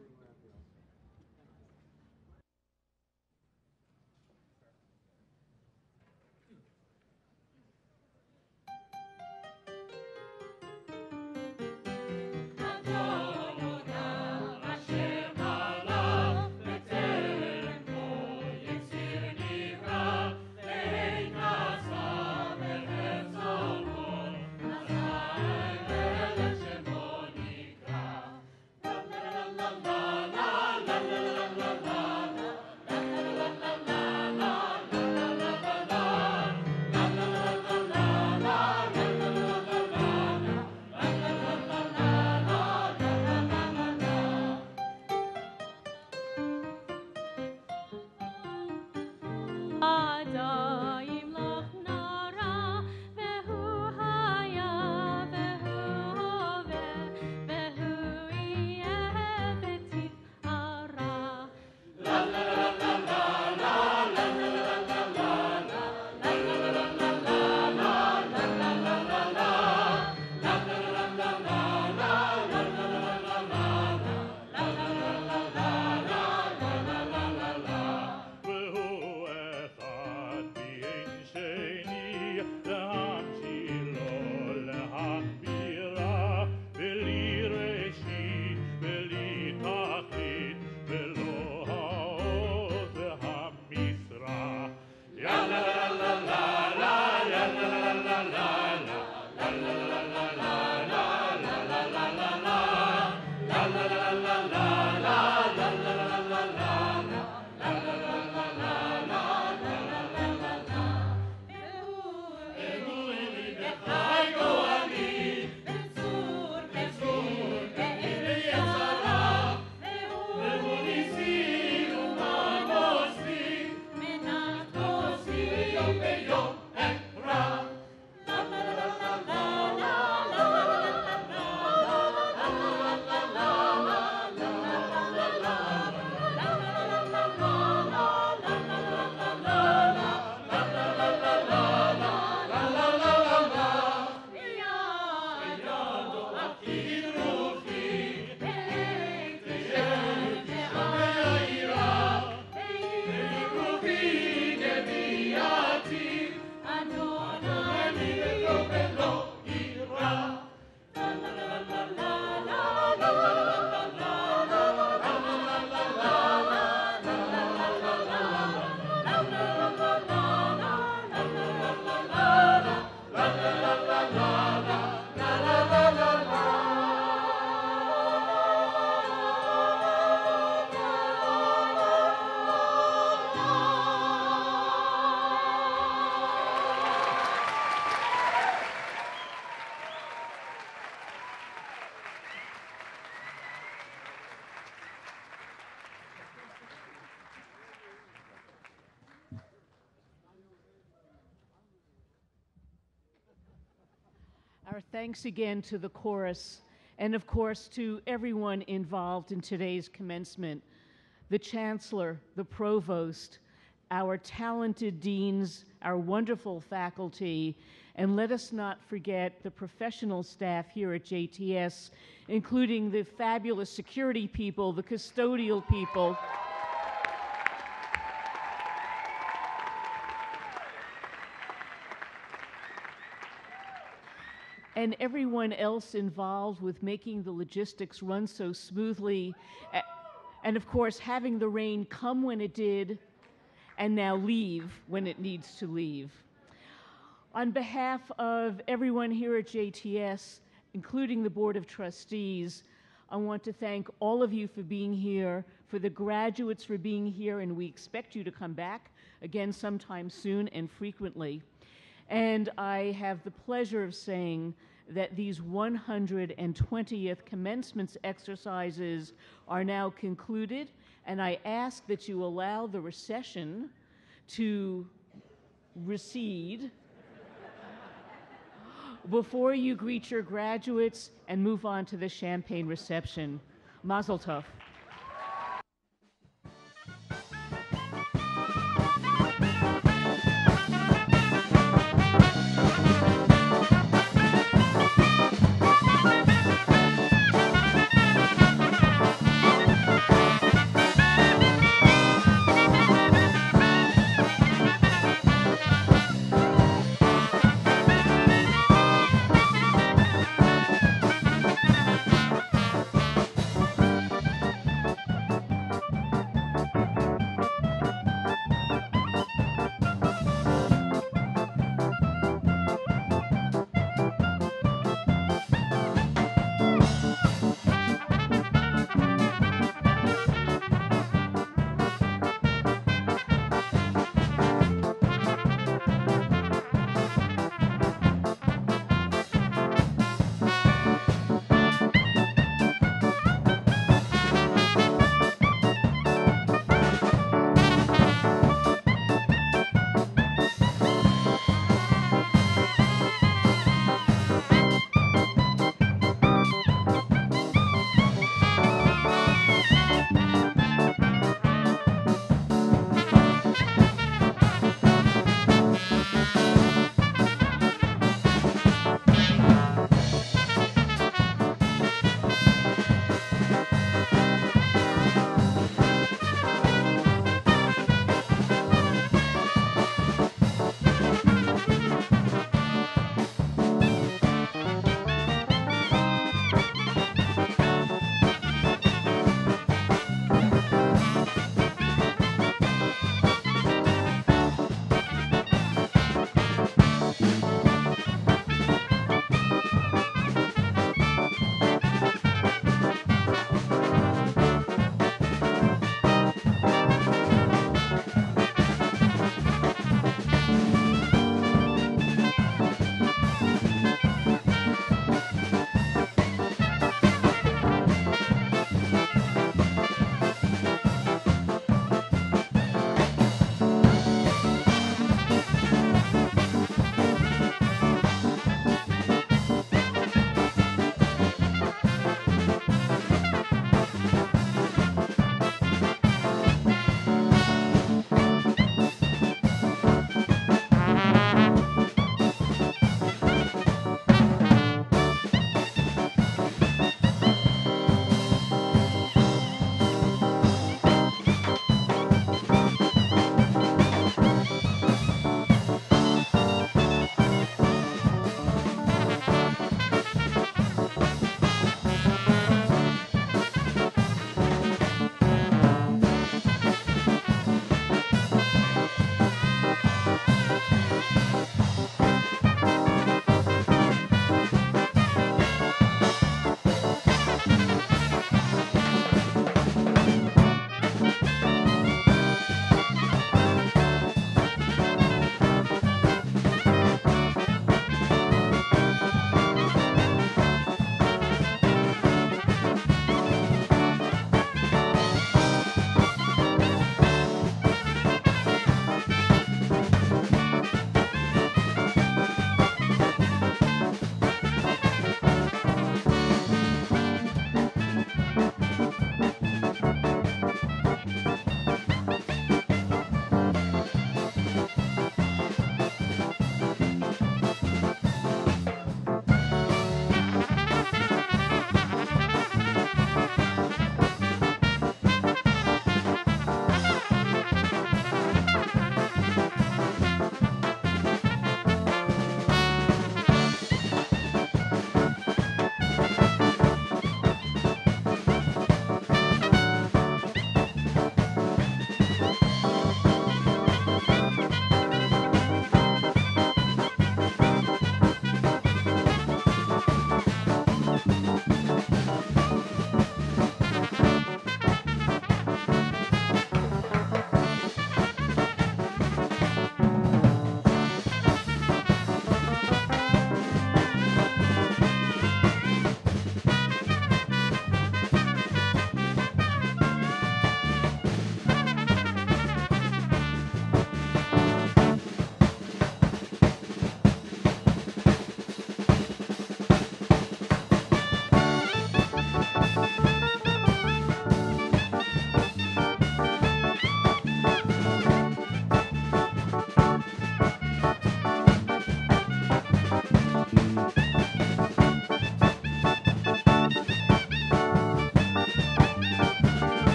Our thanks again to the chorus And of course, to everyone involved in today's commencement, the Chancellor, the Provost, our talented deans, our wonderful faculty, and let us not forget the professional staff here at JTS, including the fabulous security people, the custodial people, and everyone else involved with making the logistics run so smoothly, and of course, having the rain come when it did, and now leave when it needs to leave. On behalf of everyone here at JTS, including the Board of Trustees, I want to thank all of you for being here, for the graduates for being here, and we expect you to come back again sometime soon and frequently. And I have the pleasure of saying that these 120th commencements exercises are now concluded, and I ask that you allow the recession to recede before you greet your graduates and move on to the champagne reception. Mazel tov.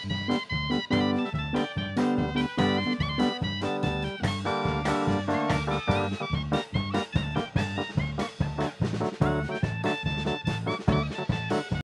Thank you.